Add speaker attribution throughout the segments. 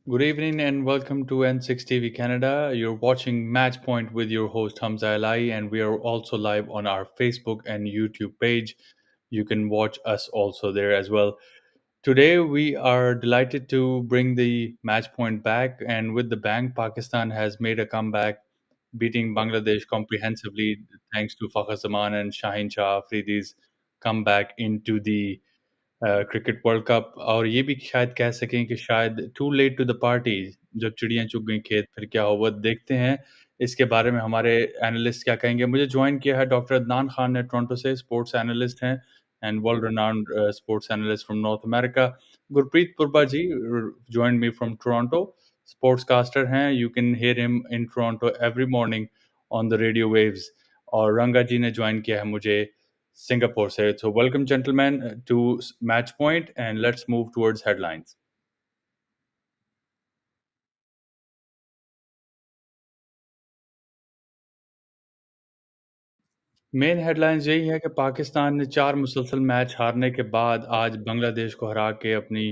Speaker 1: Good evening and welcome to N6 TV Canada. You're watching Match Point with your host Hamza Elai, and we are also live on our Facebook and YouTube page. You can watch us also there as well. Today, we are delighted to bring the Match Point back, and with the bang, Pakistan has made a comeback, beating Bangladesh comprehensively thanks to Fakhar Zaman and Shaheen Shah Afridi's comeback into the cricket world cup और ये भी शायद कह सकें कि शायद too late to the party जब चिड़ियां चुग गई खेत फिर क्या हुआ देखते हैं इसके बारे में हमारे एनालिस्ट क्या कहेंगे मुझे ज्वाइन किया है डॉक्टर अदनान खान ने टोरंटो से स्पोर्ट्स एनालिस्ट हैं and world renowned sports analyst from North America Gurpreet Purba ji join me from Toronto sportscaster हैं you can hear him in Toronto every morning on the radio waves और रंगा जी ने join किया है मुझे Singapore said. So, welcome, gentlemen, to Match Point, and let's move towards headlines. Main headlines यही है कि पाकिस्तान ने 4 मुसलसल मैच हारने के बाद आज बांग्लादेश को हरा के अपनी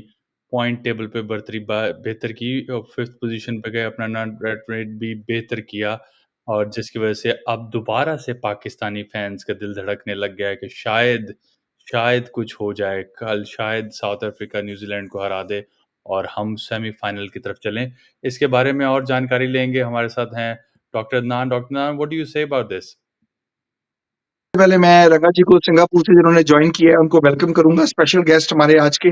Speaker 1: पॉइंट टेबल पे बर्तरी बेहतर की और 5th पोजीशन पे गए, अपना नेट रेट भी बेहतर किया और जिसकी वजह से अब दोबारा से पाकिस्तानी फैन्स का दिल धड़कने लग गया है कि शायद शायद कुछ हो जाए, कल शायद साउथ अफ्रीका न्यूज़ीलैंड को हरा दे और हम सेमीफाइनल की तरफ चलें। इसके बारे में और जानकारी लेंगे, हमारे साथ हैं doctor Adnan. Doctor Adnan, what do you say about this?
Speaker 2: पहले मैं रंगा जी को सिंगापुर से जिन्होंने ज्वाइन किया है उनको वेलकम करूंगा। स्पेशल गेस्ट हमारे आज के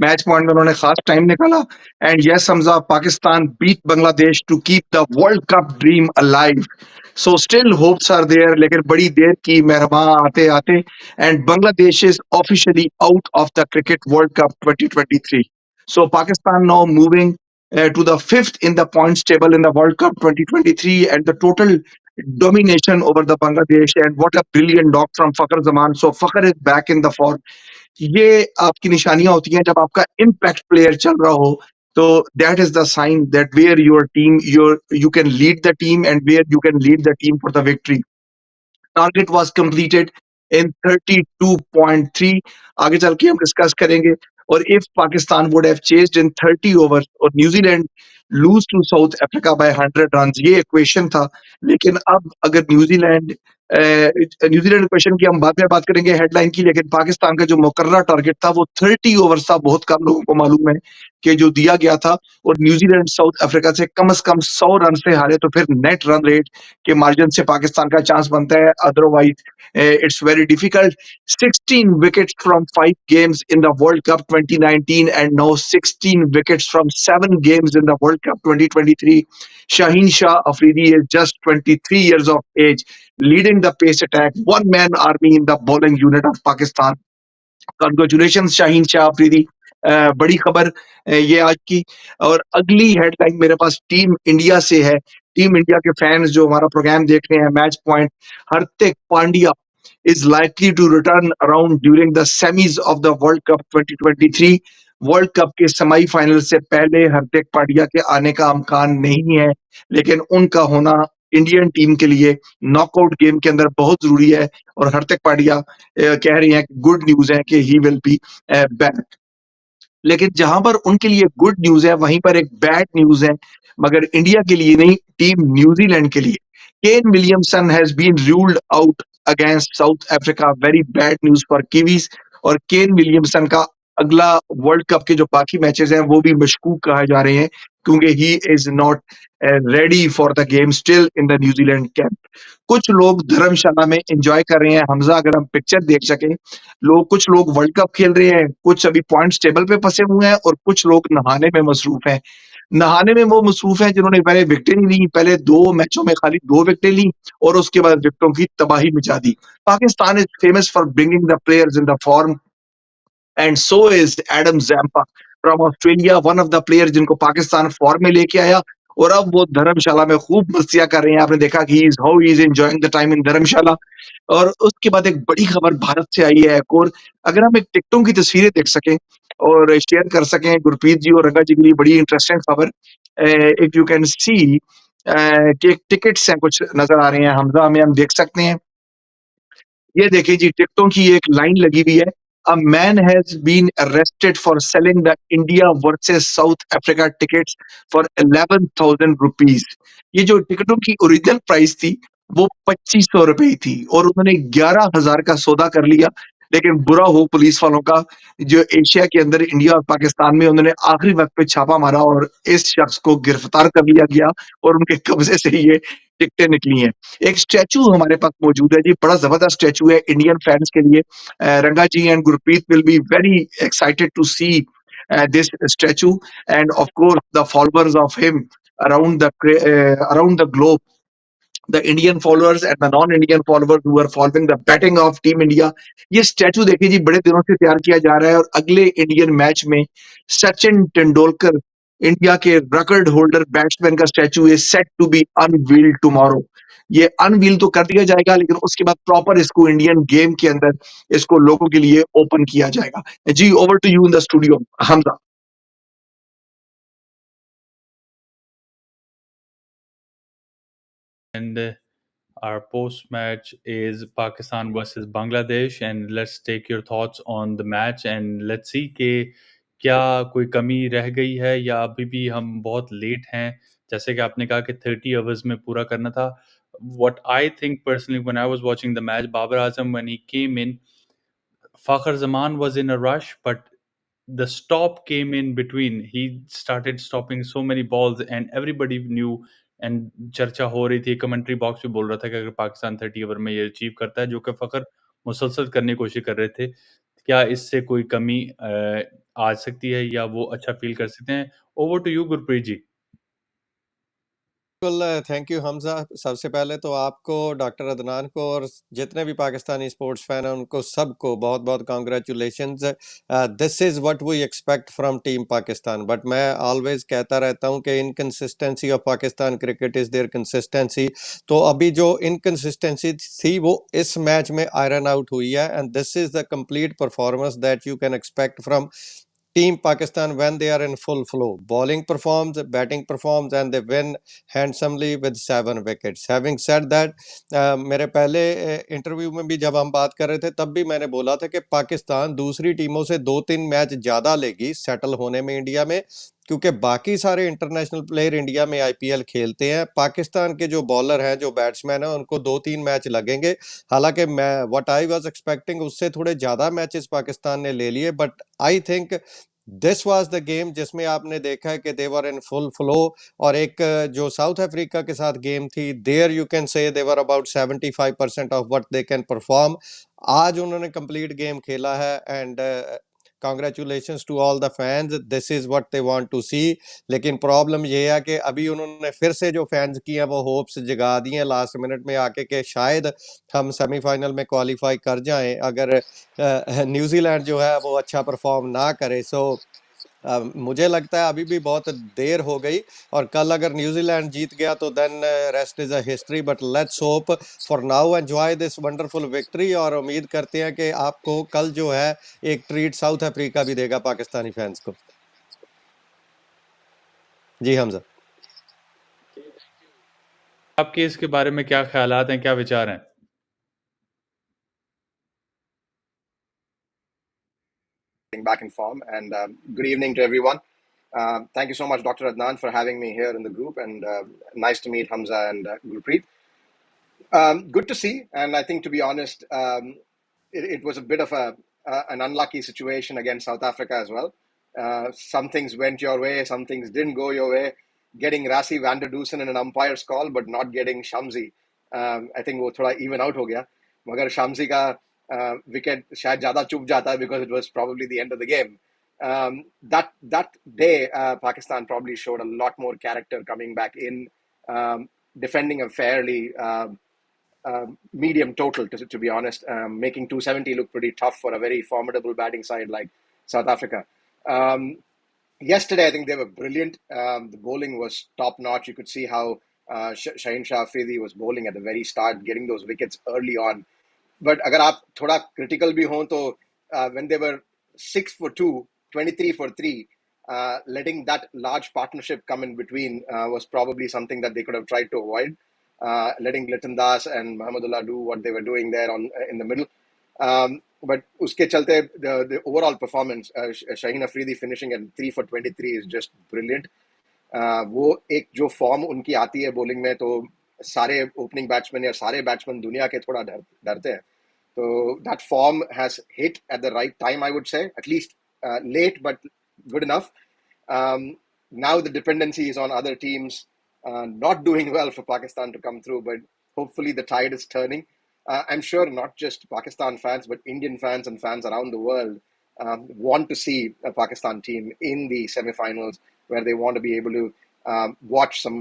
Speaker 2: मैच पॉइंट में उन्होंने खास टाइम निकाला। And yes Hamza, Pakistan beat Bangladesh to keep the world cup dream alive. So still hopes are there, लेकिन बड़ी देर की मेहरबान आते आते and Bangladesh is officially out of the cricket world cup 2023. So Pakistan now moving to the 5th in the points table in the World Cup 2023, and the total domination over the Bangladesh. And what a brilliant knock from Fakhar Zaman. So Fakhar is back in the form. ये आपकी निशानियां होती हैं जब आपका impact player चल रहा हो, तो that is the sign that where your team you can lead the team and where you can lead the team for the victory. Target was completed in 32.3. आगे चल के हम डिस्कस करेंगे। और if Pakistan would have chased in 30 overs और New Zealand lose to South Africa by 100 runs, ये equation था। लेकिन अब अगर न्यूजीलैंड इक्वेशन की हम बाद में बात करेंगे हेडलाइन की, लेकिन पाकिस्तान का जो मुकर्रर टारगेट था वो 30 ओवर्स था। बहुत कम लोगों को मालूम है कि जो दिया गया था, और न्यूजीलैंड साउथ अफ्रीका से कम 100 रन से हारे, तो फिर नेट रन रेट के मार्जिन से पाकिस्तान का चांस बनता है। Otherwise it's very difficult. 16 wickets from 5 games in the World Cup 2019 and now 16 wickets from 7 games in the World Cup 2023. Shaheen Shah Afridi is just 23 years of age, leading the pace attack, one-man army in the bowling unit of Pakistan. Congratulations Shaheen Shah Afridi. बड़ी खबर ये आज की। और अगली headline मेरे पास team India से है। टीम इंडिया के फैंस जो हमारा प्रोग्राम देख रहे हैं match point, Hardik Pandya is likely to return around during the semis of the World Cup 2023. World cup के सेमीफाइनल से पहले हार्दिक पांड्या के आने का इम्कान नहीं है, लेकिन उनका होना इंडियन टीम के लिए नॉकआउट गेम के अंदर बहुत जरूरी है। और हार्दिक पांड्या कह रहे हैं गुड न्यूज है कि ही विल बी बैक। लेकिन जहां पर उनके लिए गुड न्यूज है वहीं पर एक बैड न्यूज है, मगर इंडिया के लिए नहीं, टीम न्यूजीलैंड के लिए। Kane Williamson has been ruled out against South Africa, very bad news for Kiwis. और केन विलियमसन का अगला वर्ल्ड कप के जो बाकी मैचेस हैं वो भी मशकूक कहा जा रहे हैं, क्योंकि he is not ready for the game still in the New Zealand camp. कुछ लोग धर्मशाला में एंजॉय कर रहे हैं हमजा, अगर हम पिक्चर देख सकें, कुछ लोग वर्ल्ड कप खेल रहे हैं, कुछ अभी पॉइंट्स टेबल पे फंसे हुए हैं, और कुछ लोग नहाने में मसरूफ हैं। नहाने में वो मसरूफ हैं जिन्होंने पहले विकेटें नहीं ली, पहले 2 मैचों में खाली 2 विकेटें ली और उसके बाद विकेटों की तबाही मचा दी। Pakistan is famous for bringing the players in the form, and so is Adam Zampa from Australia, one of the player जिनको पाकिस्तान फॉर्म में लेके आया। और अब वो धर्मशाला में खूब मस्तियां कर रहे हैं। आपने देखा कि how he is enjoying the time in Dharamshala. और उसके बाद एक बड़ी खबर भारत से आई है एक और। अगर हम एक टिकटों की तस्वीरें देख सकें और शेयर कर सकें गुरप्रीत जी और रंगा जी के लिए बड़ी इंटरेस्टिंग खबर। इफ यू कैन सी कि टिकट्स हैं कुछ नजर आ रहे हैं हमजा, हमें हम देख सकते हैं। ये देखिए जी, टिकटों की एक लाइन लगी हुई है। a man has been arrested for selling the India versus South Africa tickets for 11,000 rupees. ये जो टिकटों की ओरिजिनल प्राइस थी वो 2500 रुपए थी और उन्होंने 11,000 का सौदा कर लिया। लेकिन बुरा हो पुलिस वालों का, जो एशिया के अंदर इंडिया और पाकिस्तान में उन्होंने आखिरी वक्त पे छापा मारा और इस शख्स को गिरफ्तार कर लिया गया और उनके कब्जे से ये टिकटें निकली हैं। एक स्टैचू हमारे पास मौजूद है जी, बड़ा जबरदस्त स्टैचू है इंडियन फैंस के लिए। Ranga ji and Gurpreet will be very excited to see this statue, and of course the followers of him around the globe, the Indian followers and the non-Indian followers who are following the batting of Team India. ये statue देखिए जी, बड़े दिनों से तैयार किया जा रहा है और अगले इंडियन मैच में सचिन तेंदुलकर, इंडिया के रिकॉर्ड होल्डर बैट्समैन का statue is set to be unveiled tomorrow. ये अनवील तो कर दिया जाएगा लेकिन उसके बाद प्रॉपर इसको इंडियन गेम के अंदर इसको लोगों के लिए ओपन किया जाएगा। जी, over to you in the studio Hamza.
Speaker 1: And our post match is Pakistan versus Bangladesh, and let's take your thoughts on the match and let's see कि क्या कोई कमी रह गई है या अभी भी हम बहुत लेट हैं। जैसे कि आपने कहा कि 30 ओवर्स में पूरा करना था। What I think personally when I was watching the match, Babar Azam when he came in, Fakhar Zaman was in a rush, but the stop came in between. He started stopping so many balls, and everybody knew. And चर्चा हो रही थी, commentary box में बोल रहा था कि अगर पाकिस्तान 30 ओवर में ये अचीव करता है, जो कि फ़खर मुसलसल करने की कोशिश कर रहे थे, क्या इससे कोई कमी आ सकती है या वो अच्छा फील कर सकते हैं? ओवर टू यू गुरप्रीत जी।
Speaker 3: बिल्कुल, थैंक यू हमज़ा। सबसे पहले तो आपको, डॉक्टर अदनान को और जितने भी पाकिस्तानी स्पोर्ट्स फ़ैन हैं उनको सबको बहुत-बहुत congratulations. This is what we expect from team Pakistan. But मैं ऑलवेज़ कहता रहता हूँ कि inconsistency of Pakistan cricket is their consistency. तो अभी जो इनकंसिस्टेंसी थी वो इस मैच में आयरन आउट हुई है, and this is the complete performance that you can expect from Team Pakistan when they are in full flow. Bowling performs, batting performs, and they win handsomely with 7 wickets. Having said that, मेरे पहले interview में भी जब हम बात कर रहे थे तब भी मैंने बोला था कि पाकिस्तान दूसरी टीमों से 2-3 मैच ज़्यादा लेगी सेटल होने में इंडिया में, क्योंकि बाकी सारे इंटरनेशनल प्लेयर इंडिया में आईपीएल खेलते हैं। पाकिस्तान के जो बॉलर हैं, जो बैट्समैन हैं, उनको 2-3 मैच लगेंगे। हालांकि मैं व्हाट आई वाज एक्सपेक्टिंग उससे थोड़े ज़्यादा मैचेस पाकिस्तान ने ले लिए, but I think this was the game जिसमें आपने देखा है कि दे वर इन फुल फ्लो। और एक जो साउथ अफ्रीका के साथ गेम थी, there you can say they were about 75% of what they can perform. आज उन्होंने कंप्लीट गेम खेला है, and congratulations to all the fans, this is what they want to see. लेकिन प्रॉब्लम ये है कि अभी उन्होंने फिर से जो फैंस की हैं वो होप्स जगा दी हैं लास्ट मिनट में आके कि शायद हम सेमीफाइनल में क्वालिफाई कर जाएं अगर न्यूजीलैंड जो है वो अच्छा परफॉर्म ना करे। सो मुझे लगता है अभी भी बहुत देर हो गई, और कल अगर न्यूजीलैंड जीत गया तो then rest is a history. But let's hope for now enjoy this wonderful victory, और उम्मीद करते हैं कि आपको कल जो है एक ट्रीट साउथ अफ्रीका भी देगा पाकिस्तानी फैंस को। जी हमजा।
Speaker 1: आपके इसके बारे में क्या ख़्यालात हैं, क्या विचार हैं?
Speaker 4: Back in form, and good evening to everyone. Thank you so much, Dr. Adnan, for having me here in the group, and nice to meet Hamza and Gurpreet. Good to see, and I think, to be honest, it was a bit of an unlucky situation against South Africa as well. Some things went your way, some things didn't go your way. Getting Rassi van der Dusen in an umpire's call, but not getting Shamsi, I think वो थोड़ा even out हो गया. मगर Shamsi का wicket शायद ज़्यादा चुभ जाता because it was probably the end of the game. That day, Pakistan probably showed a lot more character coming back in, defending a fairly medium total, to be honest, making 270 look pretty tough for a very formidable batting side like South Africa. Yesterday, I think they were brilliant. The bowling was top notch. You could see how Shaheen Shah Afridi was bowling at the very start, getting those wickets early on. But अगर आप थोड़ा critical भी हों तो when they were 6 for 2, 23 for 3, letting that large partnership come in between was probably something that they could have tried to avoid. Letting Liton Das and Mahmudullah do what they were doing there in the middle. but उसके चलते the overall performance, Shaheen Afridi finishing at 3 for 23 is just brilliant. वो एक जो form उनकी आती है bowling में, तो सारे ओपनिंग बैट्समैन या सारे बैट्समैन दुनिया के थोड़ा डरते हैं. So that form has hit at the right time, I would say. At least late, but good enough. Now the dependency is on other teams not doing well for Pakistan to come through, but hopefully the tide is turning. I'm sure not just Pakistan fans, but Indian fans and fans around the world want to see a Pakistan team in the semi-finals, where they want to be able to watch some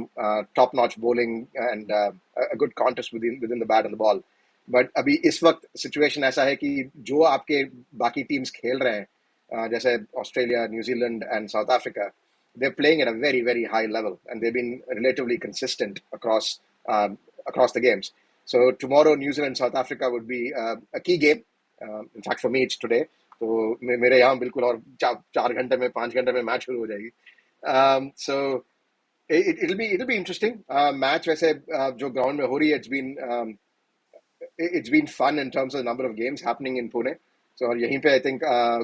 Speaker 4: top-notch bowling and a good contest within the bat and the ball. But अभी इस वक्त situation ऐसा है कि जो आपके बाकी teams खेल रहे हैं, जैसे Australia, New Zealand and south Africa, they're playing at a very, very high level, and they've been relatively consistent across the games. So tomorrow, New Zealand, South Africa would be a key game. In fact, for me, it's today. तो मेरे यहाँ बिल्कुल और 4 घंटे में 5 घंटे में match शुरू हो जाएगी. So it'll be interesting. Match वैसे जो ग्राउंड में हो रही है, it's been fun in terms of the number of games happening in Pune. So और यहीं पे I think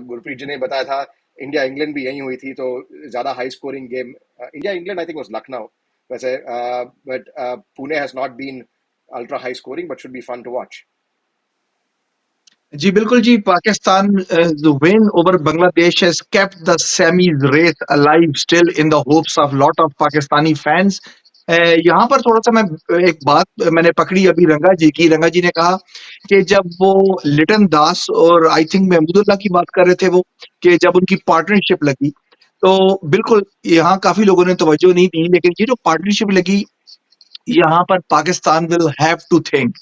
Speaker 4: गुरप्रीत जी ने बताया था इंडिया इंग्लैंड भी यहीं हुई थी, तो ज़्यादा high scoring game India England I think was Lucknow वैसे, but Pune has not been ultra high scoring, but should be fun to watch.
Speaker 2: जी बिल्कुल जी. Pakistan win over Bangladesh has kept the semis race alive still in the hopes of lot of Pakistani fans. यहाँ पर थोड़ा सा मैं एक बात मैंने पकड़ी अभी रंगा जी की. रंगा जी ने कहा कि जब वो लिटन दास और आई थिंक महमूदुल्लाह की बात कर रहे थे, वो कि जब उनकी पार्टनरशिप लगी, तो बिल्कुल यहाँ काफी लोगों ने तवज्जो नहीं दी, लेकिन ये जो पार्टनरशिप लगी, यहाँ पर Pakistan will have to think,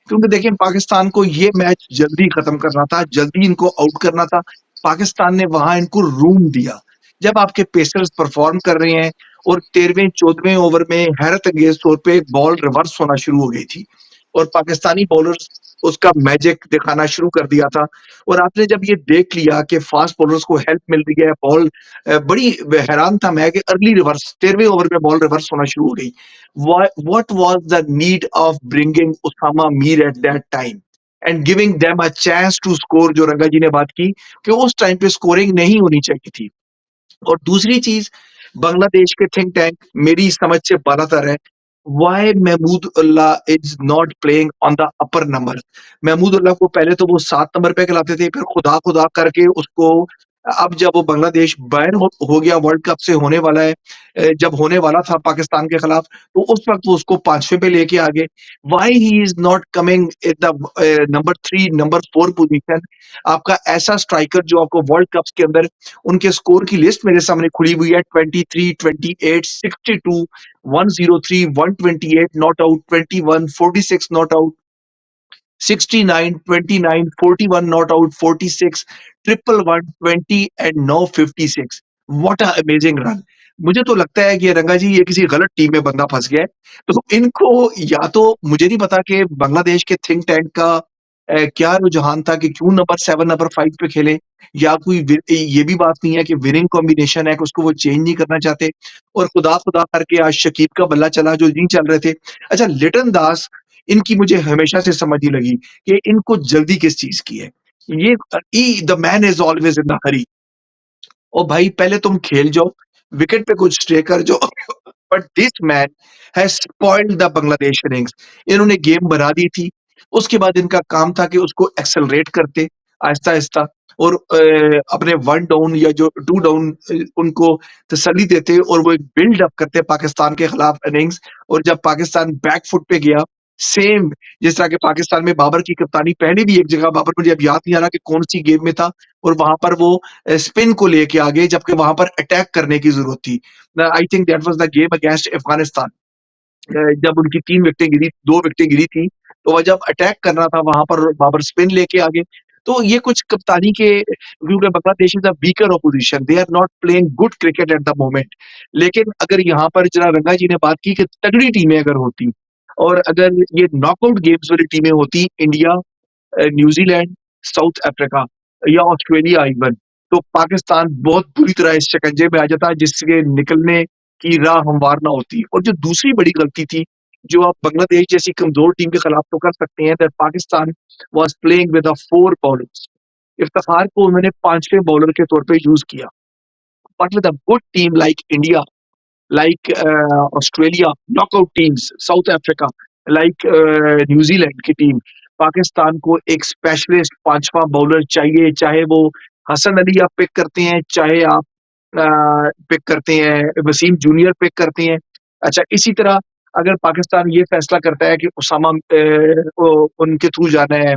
Speaker 2: क्योंकि देखिए पाकिस्तान को ये मैच जल्दी खत्म करना था, जल्दी इनको आउट करना था. पाकिस्तान ने वहां इनको रूम दिया. जब आपके पेसर्स परफॉर्म कर रहे हैं और 13वें 14वें ओवर में हैरत अंगेज तौर पे बॉल रिवर्स होना शुरू हो गई थी और पाकिस्तानी बॉलर्स उसका मैजिक दिखाना शुरू कर दिया था. और आपने जब ये देख लिया कि फास्ट बॉलर्स को हेल्प मिल रही है, बॉल बड़ी हैरान था मैं कि अर्ली रिवर्स 13वें ओवर में बॉल रिवर्स होना शुरू हो गई. What was the need of bringing Osama Mir at that time and giving them a chance to score? जो रंगा जी ने बात की कि उस टाइम पे स्कोरिंग नहीं होनी चाहिए थी. और दूसरी चीज, बांग्लादेश के थिंक टैंक मेरी समझ से बालातर है. Why Mahmoodullah is not playing on the upper number? Mahmudullah को पहले तो वो 7 नंबर पे खिलाते थे, फिर खुदा खुदा करके उसको, अब जब वो बांग्लादेश बैन हो गया, वर्ल्ड कप से होने वाला है, जब होने वाला था पाकिस्तान के खिलाफ, तो उस वक्त वो उसको 5वें पे लेके आ गए. Why he is not coming in the number 3, number 4 position? आपका ऐसा स्ट्राइकर जो आपको वर्ल्ड कप के अंदर, उनके स्कोर की लिस्ट मेरे सामने खुली हुई है, 23, 28, 62, 103, 128 not out, 21, 46 not out, 69, 29, 41 not out, 46, 111, 20 and now 56. What a amazing run. मुझे तो लगता है कि रंगा जी ये किसी गलत टीम में बंदा फंस गया है. तो इनको, या तो मुझे नहीं पता कि बांग्लादेश के थिंक टैंक का क्या रुझान था कि क्यों नंबर 7 नंबर 5 पे खेले, या कोई ये भी बात नहीं है कि विनिंग कॉम्बिनेशन है कि उसको वो चेंज नहीं करना चाहते. और खुदा खुदा करके आज शकीब का बल्ला चला जो नहीं चल रहे थे. अच्छा, लिटन दास, इनकी मुझे हमेशा से समझ ही लगी कि इनको जल्दी किस चीज की है. ये the man is always in the hurry. और भाई पहले तुम खेल जाओ, विकेट पे कुछ स्टे कर जाओ. But this man has spoiled the Bangladesh innings. इन्होंने गेम बना दी थी, उसके बाद इनका काम था कि उसको एक्सेलरेट करते आहिस्ता आहिस्ता, और अपने 1 डाउन या जो 2 डाउन उनको तसल्ली देते और वो एक बिल्ड अप करते पाकिस्तान के खिलाफ इनिंग्स. और जब पाकिस्तान बैक फुट पे गया, सेम जिस तरह के पाकिस्तान में बाबर की कप्तानी, पहले भी एक जगह बाबर, मुझे अब याद नहीं आ रहा कि कौन सी गेम में था, और वहां पर वो स्पिन को लेके आ गए जबकि वहां पर अटैक करने की जरूरत थी. I think that was the game against Afghanistan, जब उनकी 3 विकेटें गिरी, 2 विकेटें गिरी थी, तो वह जब अटैक करना था वहां पर बाबर स्पिन लेके आ गए. तो ये कुछ कप्तानी के, क्योंकि Bangladesh is a weaker opposition, they are not playing good cricket at the moment. लेकिन अगर यहाँ पर जरा रंगा जी ने बात की कि तगड़ी टीमें अगर होती और अगर ये नॉकआउट गेम्स वाली टीमें होती, इंडिया, न्यूजीलैंड, साउथ अफ्रीका या ऑस्ट्रेलिया इवन, तो पाकिस्तान बहुत बुरी तरह इस शिकंजे में आ जाता जिसके निकलने की राह हमवार ना होती. और जो दूसरी बड़ी गलती थी, जो आप बांग्लादेश जैसी कमजोर टीम के खिलाफ तो कर सकते हैं, that Pakistan was playing with 4 bowlers. Iftikhar को उन्होंने 5वें बॉलर के तौर पे यूज किया, but with a good team like India, like Australia, knockout teams, South Africa, like New Zealand की टीम, पाकिस्तान को एक स्पेशलिस्ट 5वां बॉलर चाहिए, चाहे वो हसन अली आप पिक करते हैं, चाहे आप पिक करते हैं वसीम जूनियर पिक करते हैं। अच्छा, इसी तरह अगर पाकिस्तान ये फैसला करता है कि उसामा उनके थ्रू जाना है,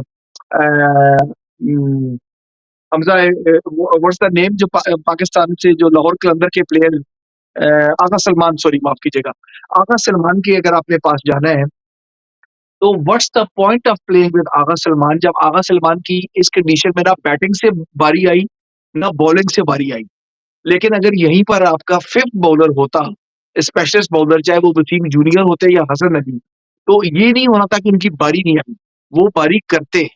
Speaker 2: हमजा व्हाट्स द नेम जो पाकिस्तान से जो लाहौर कलंदर के प्लेयर, आगा सलमान, सॉरी माफ कीजिएगा, आगा सलमान के अगर आपने पास जाना है तो what's the point of playing with Agha Salman, जब आगा सलमान की इस कंडीशन में ना बैटिंग से बारी आई ना बॉलिंग से बारी आई। लेकिन अगर यहीं पर आपका 5th बॉलर होता, स्पेशलिस्ट बॉलर, चाहे वो वसीम जूनियर होते या हसन अली, तो ये नहीं होना था कि उनकी बारी नहीं आई, वो बारी करते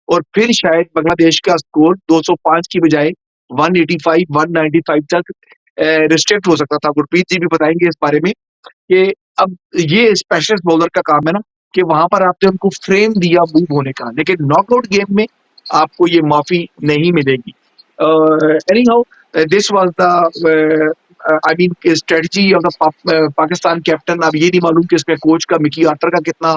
Speaker 2: और फिर शायद बांग्लादेश का स्कोर 205 की बजाय 185 195 तक रिस्ट्रिक्ट हो सकता था। गुरप्रीत जी भी बताएंगे इस बारे में कि अब ये स्पेशलिस्ट बॉलर का काम है ना कि वहां पर आपने उनको फ्रेम दिया मूव होने का, लेकिन नॉकआउट गेम में आपको ये माफी नहीं मिलेगी। Any how, this was the I mean strategy of the Pakistan captain. अब ये नहीं मालूम कि इसमें कोच का मिकी आर्टर का कितना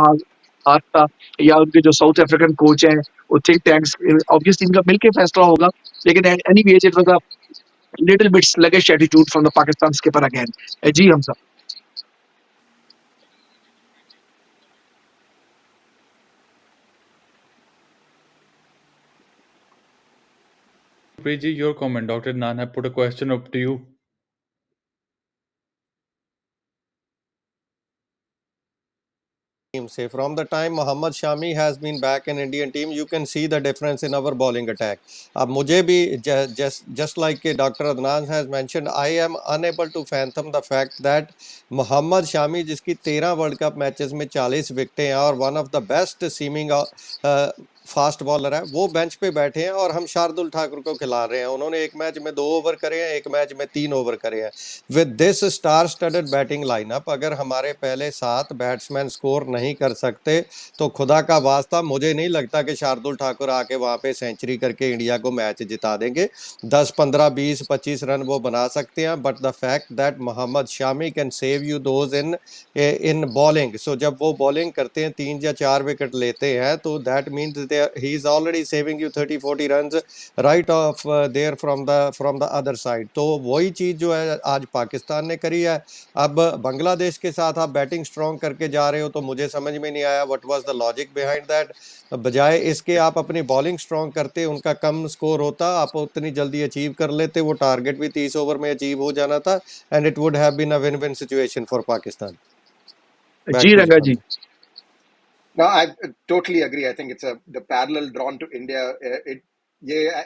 Speaker 2: हाथ था, या उनके जो साउथ अफ्रीकन कोच हैं वो थिंक टैंक्स, ऑब्वियसली इनका मिलके फैसला होगा, लेकिन anyways it was a little bit sluggish attitude from the Pakistan skipper again. जी Hamza.
Speaker 1: Preeti, your comment. Dr. Nan have put a question up to you.
Speaker 3: Say from the time Mohammad Shami has been back in Indian team, you can see the difference in our bowling attack. अब मुझे भी just like Dr. Adnan has mentioned, I am unable to fathom the fact that Mohammad Shami जिसकी 13 world cup matches में 40 विकेटें हैं और one of the best seaming fast bowler है, वो बेंच पे बैठे हैं और हम शार्दुल ठाकुर को खिला रहे हैं। उन्होंने एक मैच में 2 ओवर करे हैं, एक मैच में 3 ओवर करे हैं। With this star studded batting lineup, अगर हमारे पहले 7 बैट्समैन स्कोर नहीं कर सकते तो खुदा का वास्ता मुझे नहीं लगता कि शार्दुल ठाकुर आके वहां पे सेंचुरी करके इंडिया को मैच जिता देंगे। 10 15 20 25 रन वो बना सकते हैं, but the fact that Mohammed Shami can save you those in bowling. So जब वो बॉलिंग करते हैं 3 या 4 विकेट लेते हैं तो that means he is already saving you 30-40 run right of their from the other side. तो वही चीज़ जो है आज पाकिस्तान ने करी है। अब बांग्लादेश के साथ आप बैटिंग स्ट्रॉन्ग करके जा रहे हो तो मुझे समझ में नहीं आया what was the logic behind that. बजाय इसके आप अपनी बॉलिंग स्ट्रॉन्ग करते, उनका कम स्कोर होता, आप उतनी जल्दी अचीव कर लेते, वो टारगेट भी 30 ओवर में अचीव हो जाना था, and it would have been a win win situation for Pakistan.
Speaker 2: जी
Speaker 3: back to
Speaker 2: Ranga ji.
Speaker 4: No, I totally agree. I think it's the parallel drawn to India.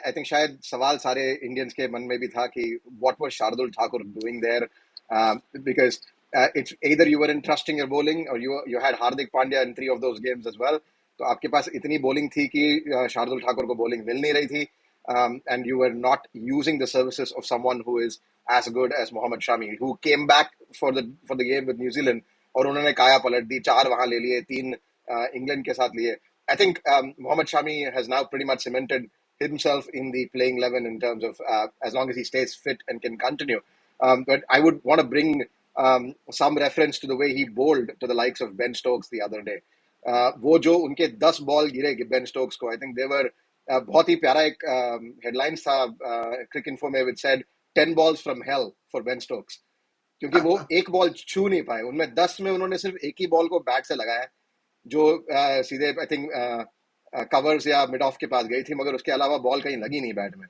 Speaker 4: I think शायद सवाल सारे Indians के मन में भी था कि what was Shardul Thakur doing there? Because it's either you were entrusting your bowling or you had Hardik Pandya in 3 of those games as well. तो आपके पास इतनी bowling थी कि शार्दुल ठाकुर को bowling मिल नहीं रही थी, and you were not using the services of someone who is as good as Mohammad Shami, who came back for the game with New Zealand और उन्होंने काया पलट दी, 4 वहां ले लिए, 3 इंग्लैंड के साथ लिए. I think Mohammad Shami has now pretty much cemented himself in the playing 11 in terms of as long as he stays fit and can continue. But I would want to bring some reference to the way he bowled to the likes of Ben Stokes the other day. वो जो उनके 10 ball गिरे Ben Stokes को, I think they were बहुत ही प्यारा एक headlines था क्रिक info में which said 10 balls from hell for Ben Stokes, क्योंकि वो एक बॉल छू नहीं पाए, उनमें 10 में उन्होंने सिर्फ एक ही बॉल को बैट से लगाया जो सीधे आई थिंक कवर्स या मिड ऑफ के पास गई थी, मगर उसके अलावा बॉल कहीं लगी नहीं बैट में.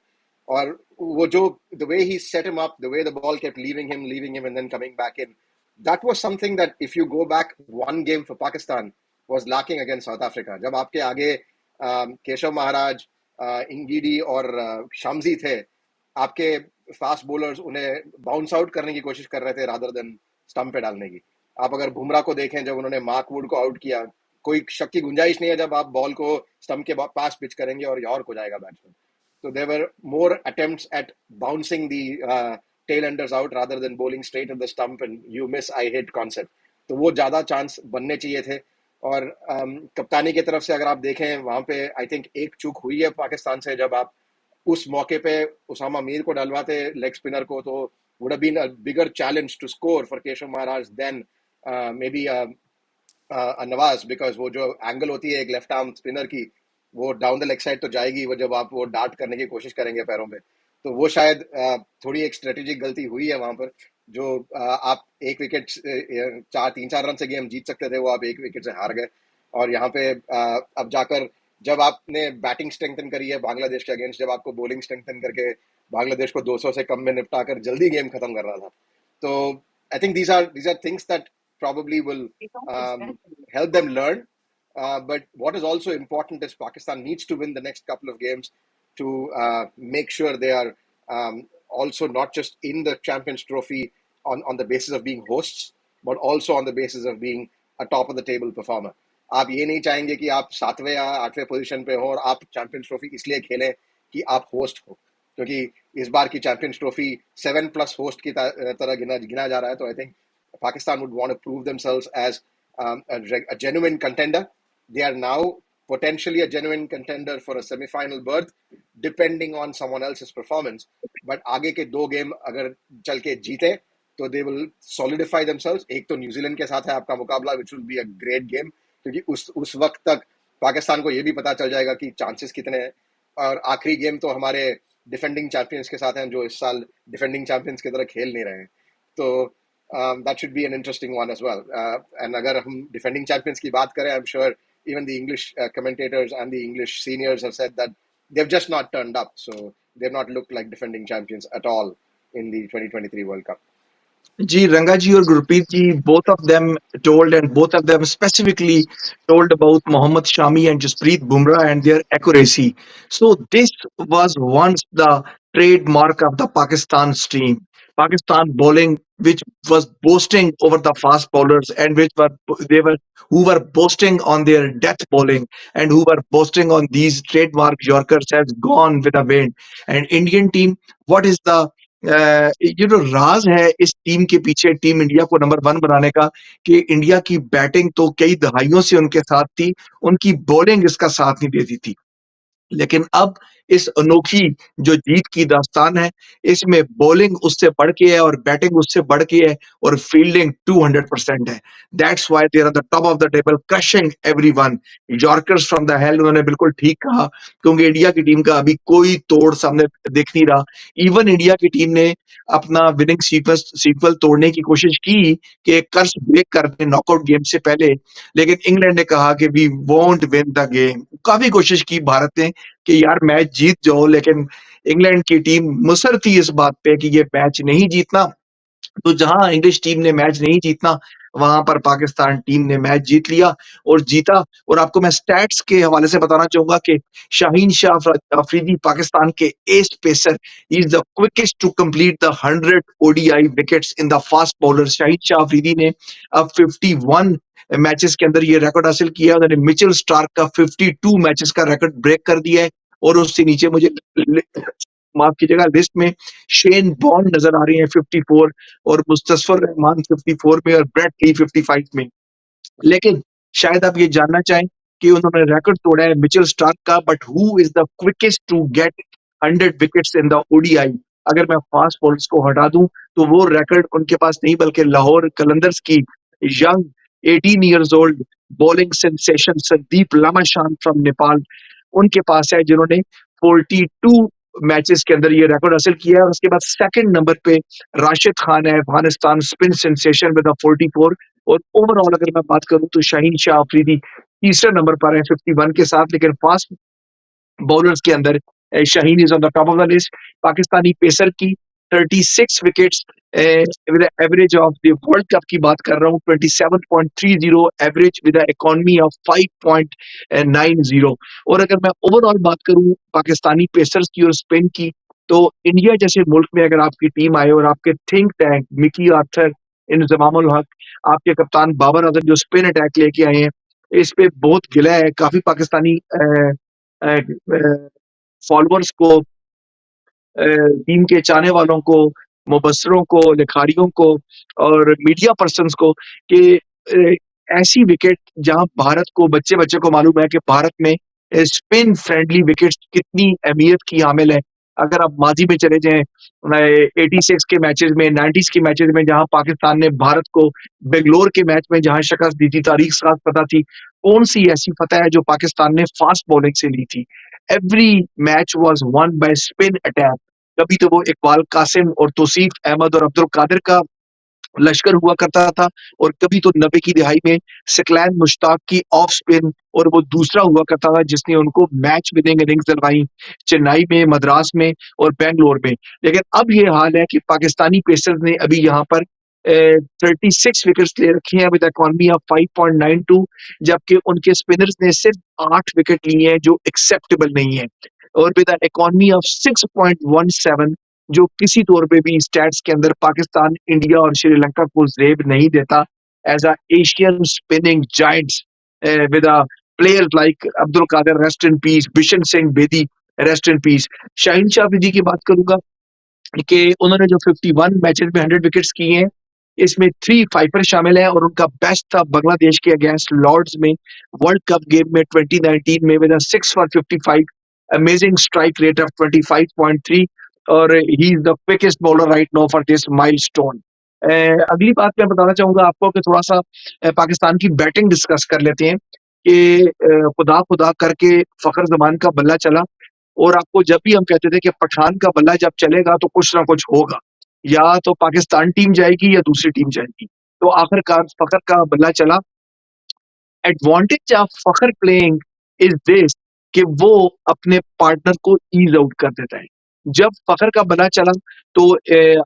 Speaker 4: और वो जो the way he set him up, the way the ball kept leaving him and then coming back in, that was something that if you go back one game for Pakistan was lacking against South Africa. जब आपके आगे केशव महाराज, इंगीडी और शम्सी थे, आपके fast bowlers उन्हें bounce out करने की कोशिश कर रहे थे रादर देन स्टंप पे डालने की. आप अगर बुमराह को देखें, जब उन्होंने मार्क वुड को आउट किया, कोई शक की गुंजाइश नहीं है जब आप बॉल को स्टंप के पास पिच करेंगे और यॉर्क हो जाएगा बैट्समैन. तो there were more attempts at bouncing the tail enders out rather than bowling straight at the stump and you miss I hit concept. तो वो ज्यादा चांस बनने चाहिए थे. और कप्तानी की तरफ से अगर आप देखें, वहां पे आई थिंक एक चूक हुई है पाकिस्तान से, जब आप उस मौके पे उसामा मीर को डलवाते लेग स्पिनर को, तो would have been a bigger challenge to score for Keshav Maharaj than maybe Nawaz, because वो जो एंगल होती है एक लेफ्ट आर्म स्पिनर की, वो डाउन द लेग साइड तो जाएगी, वो जब आप वो डार्ट करने की कोशिश करेंगे पैरों पे, तो वो शायद थोड़ी एक स्ट्रेटेजिक गलती हुई है वहां पर, जो आप एक विकेट 3-4 रन से गेम जीत सकते थे, वो आप एक विकेट से हार गए। और यहाँ पे अब जाकर जब आपने बैटिंग स्ट्रेंथन करी है बांग्लादेश के अगेंस्ट, जब आपको बॉलिंग स्ट्रेंथन करके बांग्लादेश को 200 से कम में निपटाकर जल्दी गेम खत्म करना था, तो I think these are things that probably will help them learn. But what is also important is Pakistan needs to win the next couple of games to make sure they are also not just in the Champions Trophy on the basis of being hosts, but also on the basis of being a top of the table performer. आप ये नहीं चाहेंगे कि आप 7वें या 8वें position पे हो और आप चैंपियंस ट्रॉफी इसलिए खेलें कि आप होस्ट हो, क्योंकि इस बार की चैंपियंस ट्रॉफी 7+ होस्ट की तरह गिना जा रहा है। तो I think Pakistan would want to prove themselves as a genuine contender. They are now potentially a genuine contender for a semi-final berth, depending on someone else's performance. But आगे के 2 game अगर चल के जीते, तो they will solidify themselves. एक तो New Zealand के साथ है आपका मुकाबला, which will be a great game, क्योंकि उस वक्त तक पाकिस्तान को ये भी पता चल जाएगा कि चांसेस कितने हैं। और आखिरी गेम तो हमारे डिफेंडिंग चैंपियंस के साथ हैं, जो इस साल डिफेंडिंग चैंपियंस की तरह खेल नहीं रहे हैं। तो that should be an interesting one as well. And अगर हम defending champions की बात करें, I'm sure even the English commentators and the English seniors have said that they've just not turned up. So they've not looked like defending champions at all in the 2023 World Cup.
Speaker 2: Ji, Rangaji or Gurpreet ji, both of them told, and both of them specifically told about Mohammad Shami and Jasprit Bumrah and their accuracy. So this was once the trademark of the Pakistan team. Pakistan bowling, which was boasting over the fast bowlers, and who were boasting on their death bowling, and who were boasting on these trademark Yorkers, has gone with the wind. And Indian team, what is the राज है इस team के पीछे, team India को number 1 बनाने का, कि India की batting तो कई दहाइयों से उनके साथ थी, उनकी बॉलिंग इसका साथ नहीं देती थी। लेकिन अब इस अनोखी जो जीत की दास्तान है, इसमें बॉलिंग उससे बढ़ के है और बैटिंग उससे बढ़ के है और फील्डिंग 200% है। That's why they are the top of the table, crushing everyone. Yorkers from the hell, उन्होंने बिल्कुल ठीक कहा, क्योंकि इंडिया की टीम का अभी कोई तोड़ सामने दिख नहीं रहा। इवन इंडिया की टीम ने अपना विनिंग सीक्वल तोड़ने की कोशिश की कि कर्स ब्रेक कर दें नॉकआउट गेम से पहले, लेकिन इंग्लैंड ने कहा कि we won't win the game. काफी कोशिश की भारत ने कि यार मैच जीत जाओ, लेकिन इंग्लैंड की टीम मुसर थी इस बात पे कि ये मैच नहीं जीतना। तो जहां इंग्लिश टीम ने मैच नहीं जीतना, वहां पर पाकिस्तान टीम ने मैच जीत लिया और जीता। और आपको मैं स्टैट्स के हवाले से बताना चाहूंगा कि शाहीन शाह अफरीदी, पाकिस्तान के ace pacer, is the quickest to complete the 100 ODI wickets in the fast bowler. Shaheen Shah Afridi ने अब 51 मैचेस के अंदर ये रिकॉर्ड हासिल किया। उन्होंने मिचेल स्टार्क का 52 मैचेस का रिकॉर्ड ब्रेक कर दिया है। और उससे नीचे मुझे माफ कीजिएगा, लिस्ट में शेन बॉन्ड नजर आ रही है 54, और मुस्तफर रहमान 54 में, और ब्रेट ली 55 में। लेकिन शायद आप ये जानना चाहें कि उन्होंने रिकॉर्ड तोड़ा है मिचेल स्टार्क का, but who is the quickest to get 100 wickets in the ODI? अगर मैं फास्ट बॉलर्स को हटा दूं तो वो रिकॉर्ड उनके पास नहीं, बल्कि लाहौर कलंदर्स की young 18 years old bowling sensation Sandeep Lamichhane from Nepal, उनके पास है, जिन्होंने 42 मैचेस के अंदर ये रिकॉर्ड हासिल किया है। और उसके बाद सेकंड नंबर पे राशिद खान है, अफगानिस्तान स्पिन सेंसेशन विद 44। और ओवरऑल अगर मैं बात करूं तो शाहीन शाह अफरीदी तीसरे नंबर पर है 51 के साथ। लेकिन फास्ट बॉलर्स के अंदर Shaheen is on the top of the list. Pakistani pacer की 36 wickets with average of the world cup की बात कर रहा हूं, 27.30 एवरेज विद इकोनॉमी ऑफ 5.90। और अगर मैं ओवरऑल बात करूं पाकिस्तानी पेसर्स की और स्पिन की, तो इंडिया जैसे मुल्क में अगर आपकी टीम आए और आपके think tank Mickey Arthur, Inzamam ul Haq, आपके कप्तान बाबर आजम जो स्पिन अटैक लेके आए हैं, इस पे बहुत गिला है। काफी पाकिस्तानी फॉलोअर्स को, टीम के चाहने वालों को, मुबस्सरों को, लिखारियों को और मीडिया पर्सन्स को, कि ऐसी विकेट जहां भारत को, बच्चे बच्चे को मालूम है कि भारत में स्पिन फ्रेंडली विकेट्स कितनी अहमियत की हामिल है, अगर आप माजी में चले जाएं 86 के मैचेस में, 90s के मैचेस में, जहां पाकिस्तान ने भारत को बेंगलोर के मैच में जहां शिकस्त दी थी, तारीख साथ पता थी कौन सी ऐसी फतह है जो पाकिस्तान ने फास्ट बॉलिंग से ली थी। Every match was one by spin attack. कभी तो वो इकबाल कासिम और तौसीफ अहमद और अब्दुल कादिर का लश्कर हुआ करता था, और कभी तो 90 की दिहाई में सिकलैन मुश्ताक की ऑफ स्पिन, और वो दूसरा हुआ करता था जिसने उनको मैच विनिंग इनिंग्स दिलवाई चेन्नई में, मद्रास में और बेंगलोर में। लेकिन अब ये हाल है कि पाकिस्तानी पेसर्स ने अभी यहाँ पर 36 विकेट्स ले रखे हैं विद इकॉनमी ऑफ 5.92, जबकि उनके स्पिनर्स ने सिर्फ 8 विकेट लिए हैं जो एक्सेप्टेबल नहीं है, और विद एन इकॉनमी ऑफ 6.17, जो किसी तौर पे भी स्टैट्स के अंदर पाकिस्तान, इंडिया और श्रीलंका को जेब नहीं देता as a Asian spinning giants with a players like Abdul Qadir rest in peace, Bishan Singh Bedi rest in peace. Shaheen Shah Afridi की बात करूंगा कि उन्होंने जो 51 मैचेस में 100 विकेट्स किए हैं, इसमें 3 फाइपर शामिल हैं, और उनका बेस्ट था बांग्लादेश के अगेंस्ट लॉर्ड्स में वर्ल्ड कप गेम में 2019 में with 6 for 55, amazing strike rate of 25.3, और ही is the quickest bowler right now for this milestone. अगली बात मैं बताना चाहूंगा आपको कि थोड़ा सा पाकिस्तान की बैटिंग डिस्कस कर लेते हैं कि खुदा खुदा करके फखर जमान का बल्ला चला, और आपको जब भी हम कहते थे कि पठान का बल्ला जब चलेगा तो कुछ ना कुछ होगा, या तो पाकिस्तान टीम जाएगी या दूसरी टीम जाएगी, तो आखिरकार फखर का बल्ला चला। Advantage of Fakhar playing is this कि वो अपने पार्टनर को ईज आउट कर देता है। जब फखर का बल्ला चला तो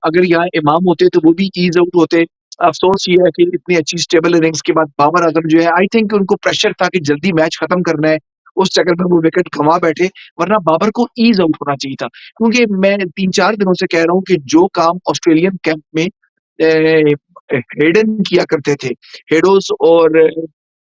Speaker 2: अगर यहाँ इमाम होते तो वो भी ईज आउट होते। अफसोस ये है कि इतनी अच्छी स्टेबल इनिंग्स के बाद बाबर आजम जो है, आई थिंक उनको प्रेशर था कि जल्दी मैच खत्म करना है, उस चक्कर में वो विकेट गंवा बैठे, वरना बाबर को ईज आउट होना चाहिए था। क्योंकि मैं 3-4 दिनों से कह रहा हूँ कि जो काम ऑस्ट्रेलियन कैंप में हेडन किया करते थे, हेडोस और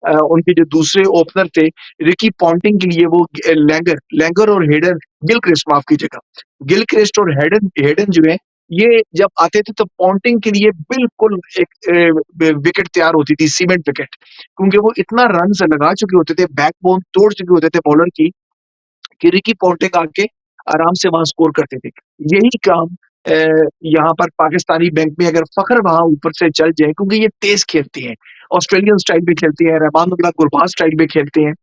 Speaker 2: उनके जो दूसरे ओपनर थे रिकी पॉन्टिंग के लिए, वो लैंगर लैंगर और हेडन, गिलक्रिस्ट माफ कीजिएगा, गिलक्रिस्ट और हेडन हेडन जो है, ये जब आते थे तो पॉन्टिंग के लिए बिल्कुल एक विकेट तैयार होती थी, सीमेंट विकेट, क्योंकि वो इतना रन से लगा चुके होते थे, बैकबोन तोड़ चुके होते थे बॉलर की, कि रिकी पॉन्टिंग आके आराम से वहां स्कोर करते थे। यही काम यहाँ पर पाकिस्तानी बैंक में अगर फखर वहां ऊपर से चल जाए, क्योंकि ये तेज खेलते हैं, ऑस्ट्रेलियन स्टाइल में खेलते हैं, रहमान उल्लाह गुरबाज स्टाइल में खेलते हैं,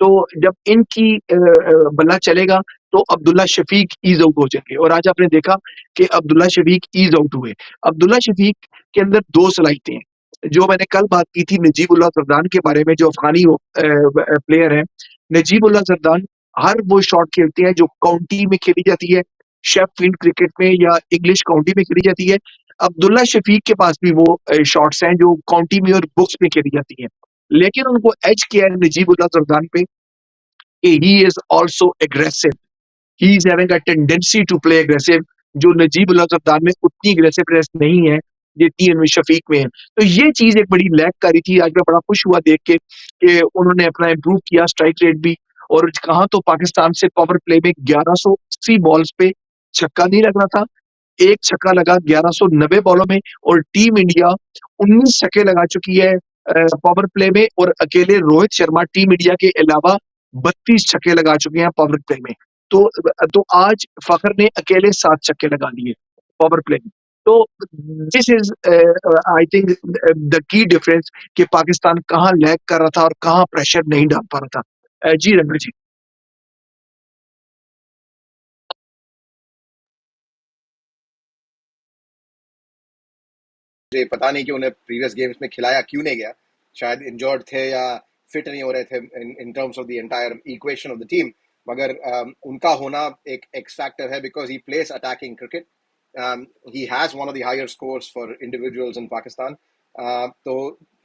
Speaker 2: तो जब इनकी बल्ला चलेगा तो अब्दुल्ला शफीक ईज आउट हो जाएंगे, और आज आपने देखा कि अब्दुल्ला शफीक ईज आउट हुए। अब्दुल्ला शफीक के अंदर 2 सलाहियतें हैं, जो मैंने कल बात की थी नजीबुल्लाह जरदान के बारे में, जो अफगानी प्लेयर है। नजीबुल्लाह जरदान हर वो शॉट खेलते हैं जो काउंटी में खेली जाती है, शेफील्ड क्रिकेट में या इंग्लिश काउंटी में खेली जाती है। अब्दुल्ला शफीक के पास भी वो शॉट्स हैं जो काउंटी में और बुक्स में खेली जाती है, लेकिन उनको एज किया है नजीबुल्लाह जरदान पे कि he is also aggressive, he is having a tendency to play aggressive, जो नजीब उल जरदान में उतनी एग्रेसिवनेस नहीं है जितनी इनमें शफीक में है। तो ये चीज एक बड़ी लैक करी थी। आज मैं बड़ा खुश हुआ देख के कि उन्होंने अपना इंप्रूव किया स्ट्राइक रेट भी, और कहा तो पाकिस्तान से पावर प्ले में 1180 बॉल्स पे छक्का नहीं लग रहा था, एक छक्का लगा 1190 बॉलों में, और टीम इंडिया 19 छक्के लगा चुकी है पावर प्ले में, और अकेले रोहित शर्मा टीम इंडिया के अलावा 32 छक्के लगा चुके हैं पावर प्ले में। तो आज फखर ने अकेले 7 छक्के लगा लिए पावर प्ले में। तो this is I think the key difference कि पाकिस्तान कहाँ लैग कर रहा था और कहाँ प्रेशर नहीं डाल पा रहा था। जी रंगा जी।
Speaker 4: मुझे पता नहीं कि उन्हें प्रीवियस गेम्स में खिलाया क्यों नहीं गया, शायद इंजर्ड थे या फिट नहीं हो रहे थे in terms of the entire equation of the team, मगर उनका होना एक एक्स फैक्टर है because he plays attacking cricket, he has one of the higher scores for individuals in Pakistan, तो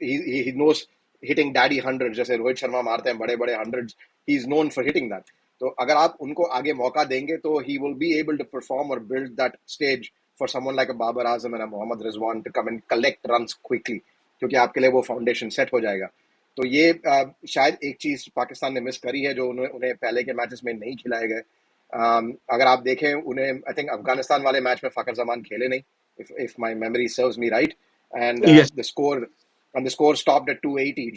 Speaker 4: ही नोस हिटिंग डैडी 100 जैसे रोहित शर्मा मारते हैं बड़े बड़े 100, he is known for hitting that. तो अगर आप उनको आगे मौका देंगे तो he will be able to perform और build that stage for someone like a Babar Azam and a Mohammad Rizwan to come and collect runs quickly, क्योंकि आपके लिए वो फाउंडेशन सेट हो जाएगा। तो ये शायद एक चीज़ पाकिस्तान ने मिस करी है जो उन्हें पहले के मैचेस में नहीं खिलाए गए। अगर आप देखें उन्हें, आई थिंक अफगानिस्तान वाले मैच में फ़खर जमान खेले नहीं, if my memory serves me right, and
Speaker 2: Yes.
Speaker 4: The score stopped at 280,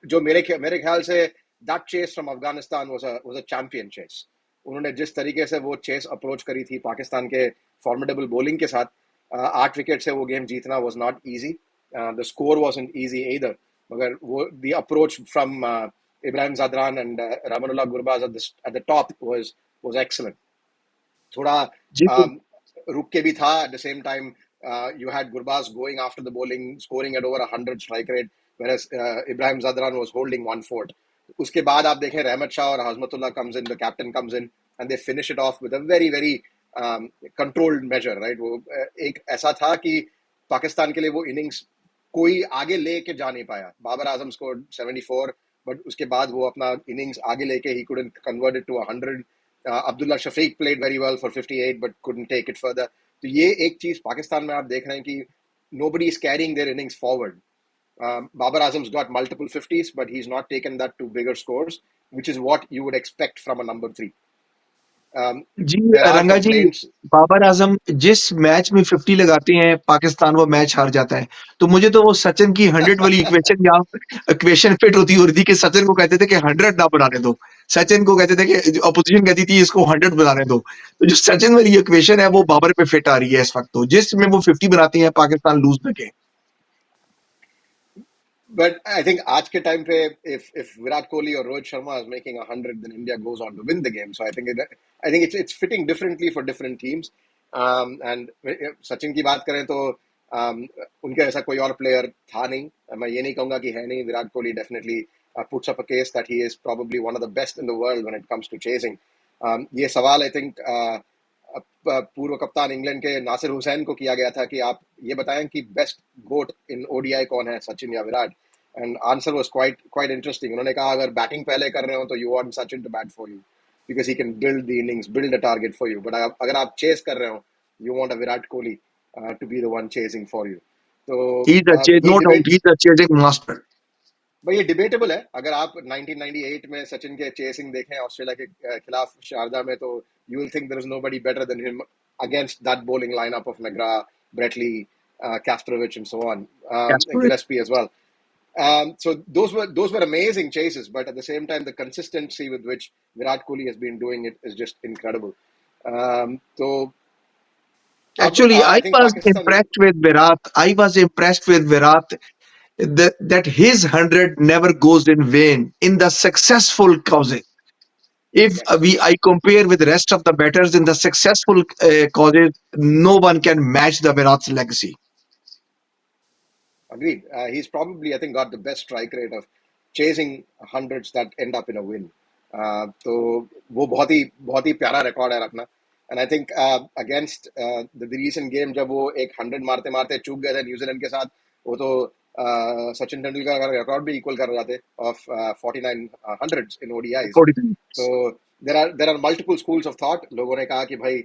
Speaker 4: जो मेरे ख्याल से that chase from Afghanistan was a champion chase. उन्होंने जिस तरीके से वो चेस अप्रोच करी थी पाकिस्तान के फॉर्मिडेबल बॉलिंग के साथ, 8 विकेट से वो गेम जीतना was not easy. The score wasn't easy either, मगर वो the approach from Ibrahim Zadran and Ramanullah Gurbaz at the top was excellent. थोड़ा
Speaker 2: जी
Speaker 4: रुक के भी था. At the same time, you had Gurbaz going after the bowling, scoring at over 100 strike rate, whereas Ibrahim Zadran was holding one fort. उसके बाद आप देखें रहमत शाह और हजमतुल्लाह comes in, the captain comes in, and they finish it off with a very very controlled measure, right? वो एक ऐसा था कि पाकिस्तान के लिए वो इनिंग्स कोई आगे लेके जा नहीं पाया. बाबर आजम स्कोर्ड 74, बट उसके बाद वो अपना इनिंग्स आगे लेके he couldn't convert it to 100. Abdullah Shafiq played very well for 58 but couldn't take it further. तो ये एक चीज पाकिस्तान में आप देख रहे हैं कि nobody is carrying their innings forward. Babar Azam's got multiple 50s, but he's not taken that to bigger scores, which is what you would expect from a number 3.
Speaker 2: Ji
Speaker 4: There are
Speaker 2: रंगा जी,
Speaker 4: complaints.
Speaker 2: Babar Azam जिस match में 50 लगाते हैं पाकिस्तान वो match हार जाता है. तो मुझे तो वो सचिन की 100 वाली इक्वेशन फिट होती कि सचिन को कहते थे कि 100 ना बनाने दो, सचिन को कहते थे कि अपोजिशन कहती थी इसको 100 बनाने दो. तो जो सचिन वाली इक्वेशन है वो बाबर पे फिट आ रही है इस वक्त. तो जिसमें वो 50 बनाती हैं पाकिस्तान लूज लगे.
Speaker 4: But I think आज के टाइम पे if Virat Kohli or Rohit Sharma is making 100, then India goes on to win the game. So I think it's fitting differently for different teams. And Sachin की बात करें तो उनके ऐसा कोई और प्लेयर था नहीं. मैं ये नहीं कहूँगा कि है नहीं. Virat Kohli definitely puts up a case that he is probably one of the best in the world when it comes to chasing. ये सवाल I think पूर्व कप्तान इंग्लैंड के नासिर हुसैन को किया गया था कि आप ये बताएं कि बेस्ट गोट इन ओडीआई कौन है, सचिन या Virat. And answer was quite interesting. उन्होंने कहा अगर बैटिंग पहले कर रहे हो तो you want Sachin to bat for you because he can build the innings, build a target for you. But अगर आप चेस कर रहे हो you want a Virat Kohli to be the one chasing for you. तो
Speaker 2: no doubt he is the chasing master.
Speaker 4: भाई ये debatable है. अगर आप 1998 में सचिन के चेसिंग देखें ऑस्ट्रेलिया के खिलाफ शारदा में, तो you will think there is nobody better than him against that bowling lineup of McGrath, Bretley, Kasparovich, and so on, Gillespie as well. So those were amazing chases, but at the same time, the consistency with which Virat Kohli has been doing it is just incredible. So
Speaker 2: Actually, I was impressed with Virat. I was impressed with Virat that his 100 never goes in vain in the successful causes. If I compare with the rest of the batters in the successful causes, no one can match the Virat's legacy.
Speaker 4: Agreed. He's probably, I think, got the best strike rate of chasing hundreds that end up in a win. तो वो बहुत ही प्यारा record है रखना. And I think against the recent game जब वो एक 100 मारते चूक गए थे न्यूजीलैंड के साथ, वो तो सचिन तेंदुलकर का रिकॉर्ड भी इक्वल कर जाते of 49 hundreds in ODIs. So there are multiple schools of thought. लोगों ने कहा कि भाई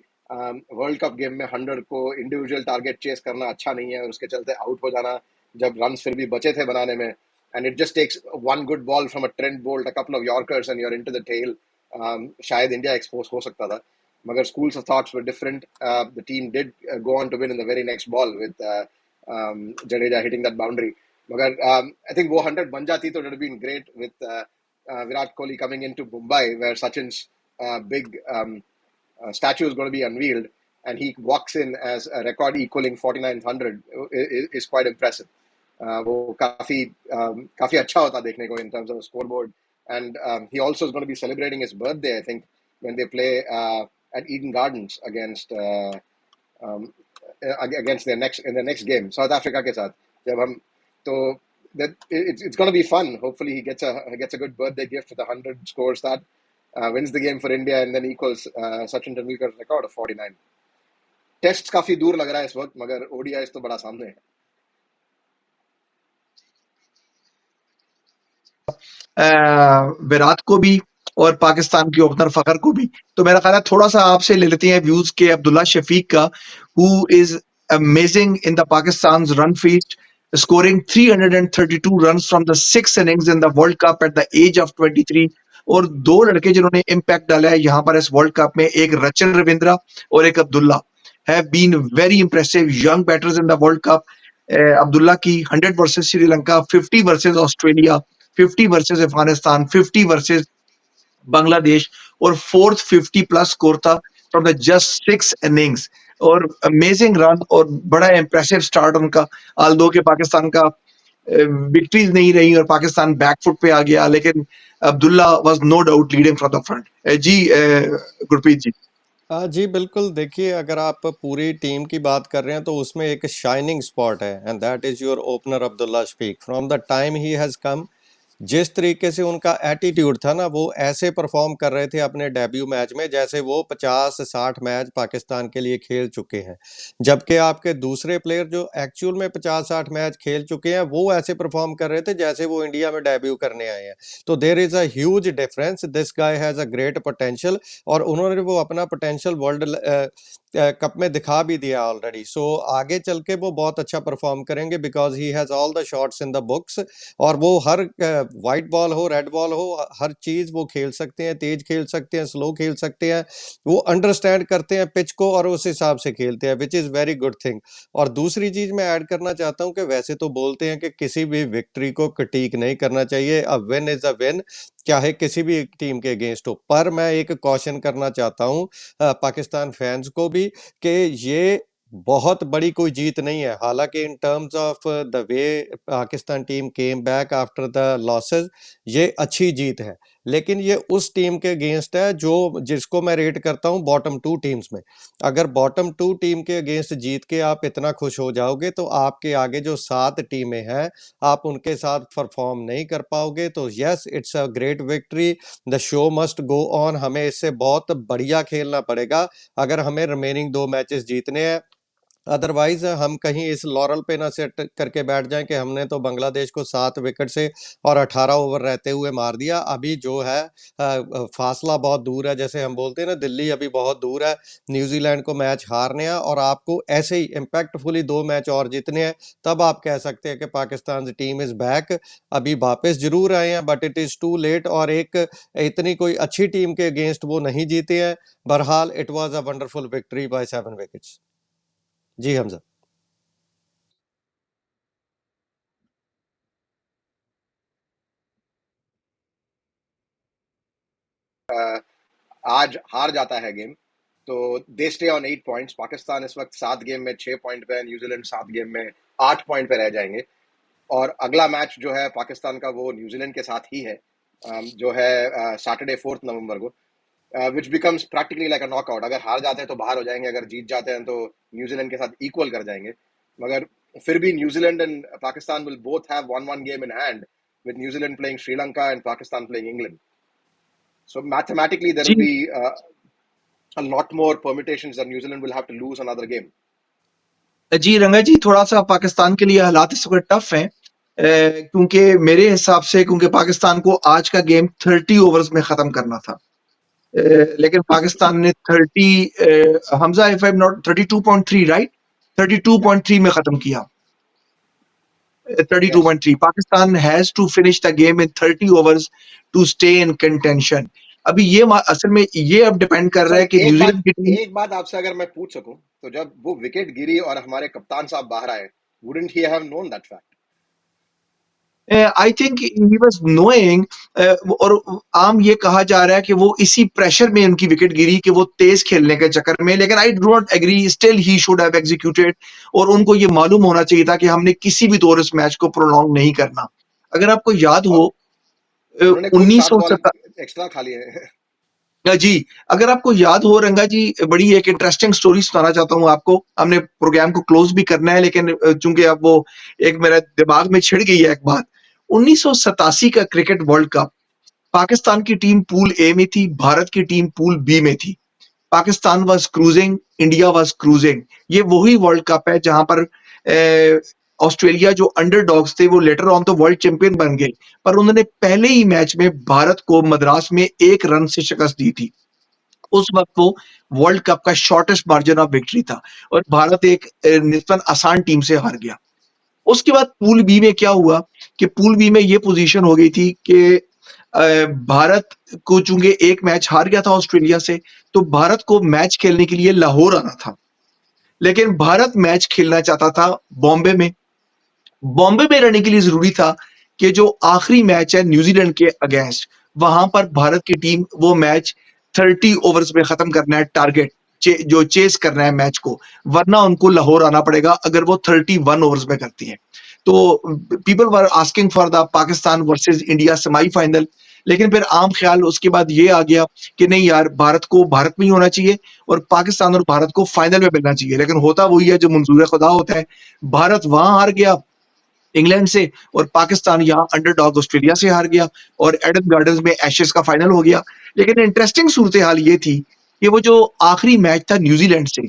Speaker 4: वर्ल्ड कप गेम में 100 को इंडिविजुअल टारगेट चेस करना अच्छा नहीं है और उसके चलते आउट हो जाना जब रन्स फिर भी बचे थे बनाने में. And it just takes one good ball from a Trent Bolt, a couple of Yorkers, and you're into the tail. शायद इंडिया एक्सपोज हो सकता था, मगर schools of thoughts were different. The team did go on to win in the very next ball with Jadeja hitting that boundary. Magar, I think वो 100 बन जाती तो it would have been great with Virat Kohli coming into Mumbai where Sachin's big statue is going to be unveiled and he walks in as a record equaling 4900 is quite impressive. वो काफी अच्छा होता देखने को in terms of the scoreboard. And he also is going to be celebrating his birthday, I think, when they play at Eden Gardens against their next game, South Africa के साथ. So that it's going to be fun. Hopefully he gets a good birthday gift with 100 scores that wins the game for India and then equals Sachin Tendulkar's record of 49. Tests काफी दूर लग रहा है इस वक्त, मगर ODIs तो बड़ा सामने है.
Speaker 2: विराट को भी और पाकिस्तान की ओपनर फखर को भी. तो मेरा ख्याल है थोड़ा सा आपसे ले लेते हैं व्यूज के अब्दुल्ला शफीक का, who is amazing in the Pakistan's run feast, scoring 332 runs from the 6 innings in the World Cup at the age of 23. और दो लड़के जिन्होंने इम्पैक्ट डाला है यहाँ पर इस वर्ल्ड कप में, एक रचन रविंद्रा और एक Abdullah, have been very impressive young batters in the World Cup. Abdullah की 100 versus Sri Lanka, 50 versus Australia, 50 versus Afghanistan, 50 versus Bangladesh और फोर्थ 50+ स्कोर था फ्रॉम द जस्ट 6 इनिंग्स, और अमेजिंग रन और बड़ा इंप्रेसिव स्टार्ट उनका। आल्दो के पाकिस्तान का विक्ट्रीज नहीं रही और पाकिस्तान बैकफुट पे आ गया, लेकिन Abdullah was no doubt leading from the front. जी गुरप्रीत जी।
Speaker 3: जी बिल्कुल, देखिए अगर आप पूरी टीम की बात कर रहे हैं तो उसमें एक शाइनिंग स्पॉट है and that is your opener Abdullah Shafique. From the time he has come, जिस तरीके से उनका एटीट्यूड था ना, वो ऐसे परफॉर्म कर रहे थे अपने डेब्यू मैच में जैसे वो 50-60 मैच पाकिस्तान के लिए खेल चुके हैं, जबकि आपके दूसरे प्लेयर जो एक्चुअल में 50-60 मैच खेल चुके हैं वो ऐसे परफॉर्म कर रहे थे जैसे वो इंडिया में डेब्यू करने आए हैं। तो there is a huge difference, this guy has a great potential, और उन्होंने वो अपना पोटेंशियल कप में दिखा भी दिया ऑलरेडी। सो आगे चल के वो बहुत अच्छा परफॉर्म करेंगे because he has all the shots in the books, और वो हर वाइट बॉल हो, रेड बॉल हो, हर चीज़ वो खेल सकते हैं, तेज खेल सकते हैं, स्लो खेल सकते हैं, वो अंडरस्टैंड करते हैं पिच को और उस हिसाब से खेलते हैं, which is very good thing. और दूसरी चीज़ मैं ऐड करना चाहता हूँ कि वैसे तो बोलते हैं कि किसी भी विक्ट्री को क्रिटिक नहीं करना चाहिए, a win is a win, चाहे किसी भी टीम के अगेंस्ट हो। पर मैं एक कॉशन करना चाहता हूँ पाकिस्तान फैंस को भी कि ये बहुत बड़ी कोई जीत नहीं है। हालाँकि इन terms of the way Pakistan team came back after the losses, ये अच्छी जीत है। लेकिन ये उस टीम के अगेंस्ट है जो जिसको मैं रेट करता हूँ बॉटम 2 टीम्स में। अगर बॉटम 2 टीम के अगेंस्ट जीत के आप इतना खुश हो जाओगे तो आपके आगे जो 7 टीमें हैं, आप उनके साथ परफॉर्म नहीं कर पाओगे। तो yes, it's a great victory, the show must go on. हमें इससे बहुत बढ़िया खेलना पड़ेगा अगर हमें रिमेनिंग 2 मैचेस जीतने हैं। अदरवाइज हम कहीं इस लॉरल पे ना सेट करके बैठ जाएं कि हमने तो बांग्लादेश को 7 विकेट से और 18 ओवर रहते हुए मार दिया। अभी जो है फासला बहुत दूर है, जैसे हम बोलते हैं ना, दिल्ली अभी बहुत दूर है न्यूजीलैंड को मैच हारने हैं, और आपको ऐसे ही इम्पैक्टफुली 2 मैच और जीतने हैं, तब आप कह सकते हैं कि पाकिस्तान टीम इज़ बैक। अभी वापस जरूर आए हैं but it is too late, और एक इतनी कोई अच्छी टीम के अगेंस्ट वो नहीं जीते हैं। बहरहाल it was a wonderful victory by 7 wickets. जी हमजा।
Speaker 4: आज हार जाता है गेम तो they stay on 8 points. Pakistan इस वक्त 7 गेम में 6 पॉइंट पे है, न्यूजीलैंड 7 गेम में 8 पॉइंट पे रह जाएंगे। और अगला मैच जो है पाकिस्तान का वो न्यूजीलैंड के साथ ही है, जो है सैटरडे 4 नवंबर को, which becomes practically like a knockout. अगर हार जाते हैं तो बाहर हो जाएंगे, अगर जीत जाते हैं तो न्यूजीलैंड के साथ इक्वल कर जाएंगे। मगर फिर भी New Zealand and Pakistan will both have 1-1 game in hand, with New Zealand playing Sri Lanka and Pakistan playing England. So mathematically, there
Speaker 2: जी
Speaker 4: will be a lot more permutations that New Zealand will have to lose another game.
Speaker 2: जी रंगा जी, थोड़ा सा पाकिस्तान के लिए हालात इस वक्त tough हैं, क्योंकि मेरे हिसाब से क्योंकि पाकिस्तान को आज का गेम 30 ओवर्स में खत्म करना था, लेकिन पाकिस्तान ने 30 Hamza if I am not 32.3 right 32.3 में खत्म किया।
Speaker 4: Yes.
Speaker 2: 32.3 Pakistan has to finish the game in 30 overs to stay in contention. अभी ये असल में ये अब डिपेंड कर रहा
Speaker 4: सर,
Speaker 2: है कि न्यूजीलैंड की टीम।
Speaker 4: एक बात आपसे अगर मैं पूछ सकूं, तो जब वो विकेट गिरी और हमारे कप्तान साहब बाहर आए, wouldn't he have known that fact?
Speaker 2: I think he was knowing, और आम ये कहा जा रहा है कि वो इसी प्रेशर में उनकी विकेट गिरी कि वो तेज खेलने के चक्कर में, लेकिन I do not agree, still he should have executed, और उनको ये मालूम होना चाहिए था कि हमने किसी भी दौर इस मैच को प्रोलॉन्ग नहीं करना। अगर आपको याद
Speaker 4: और
Speaker 2: हो
Speaker 4: उन्होंने खुद 7 बॉल
Speaker 2: 1970
Speaker 4: एक्स्ट्रा खा लिए।
Speaker 2: जी, अगर आपको याद हो रंगा जी, बड़ी एक इंटरेस्टिंग स्टोरी सुनाना चाहता हूँ आपको। हमने प्रोग्राम को क्लोज भी करना है, लेकिन चूंकि अब वो एक मेरे दिमाग में छिड़ गई है एक बात। 1987 का क्रिकेट वर्ल्ड कप, पाकिस्तान की टीम पूल ए में थी, भारत की टीम पूल बी में थी। Pakistan was cruising, India was cruising. ये वही वर्ल्ड कप है जहां पर ऑस्ट्रेलिया जो अंडरडॉग्स थे वो लेटर ऑन तो वर्ल्ड चैंपियन बन गए, पर उन्होंने पहले ही मैच में भारत को मद्रास में 1 रन से शिकस्त दी थी। उस वक्त वो वर्ल्ड कप का शॉर्टेस्ट मार्जिन ऑफ विक्ट्री था, और भारत एक निस्बतन आसान टीम से हार गया। उसके बाद पूल बी में क्या हुआ कि पूल बी में ये पोजीशन हो गई थी कि भारत को चूंकि एक मैच हार गया था ऑस्ट्रेलिया से, तो भारत को मैच खेलने के लिए लाहौर आना था, लेकिन भारत मैच खेलना चाहता था बॉम्बे में। बॉम्बे में रहने के लिए जरूरी था कि जो आखिरी मैच है न्यूजीलैंड के अगेंस्ट, वहां पर भारत की टीम वो मैच 30 ओवर्स में खत्म करना है टारगेट, जो चेस करना है मैच को, वरना उनको लाहौर आना पड़ेगा अगर वो 31 ओवर्स में करती है। तो people were asking for the Pakistan versus India semifinal, लेकिन फिर आम ख्याल उसके बाद ये आ गया कि नहीं यार, भारत को भारत में ही होना चाहिए और पाकिस्तान और भारत को फाइनल में मिलना चाहिए। लेकिन होता वही है जो मंजूर खुदा होता है, भारत वहां हार गया इंग्लैंड से और पाकिस्तान यहाँ अंडरडॉग ऑस्ट्रेलिया से हार गया और एडन गार्डन्स में एशेज का फाइनल हो गया। लेकिन इंटरेस्टिंग सूरत हाल ये थी कि वो जो आखिरी मैच था न्यूजीलैंड से,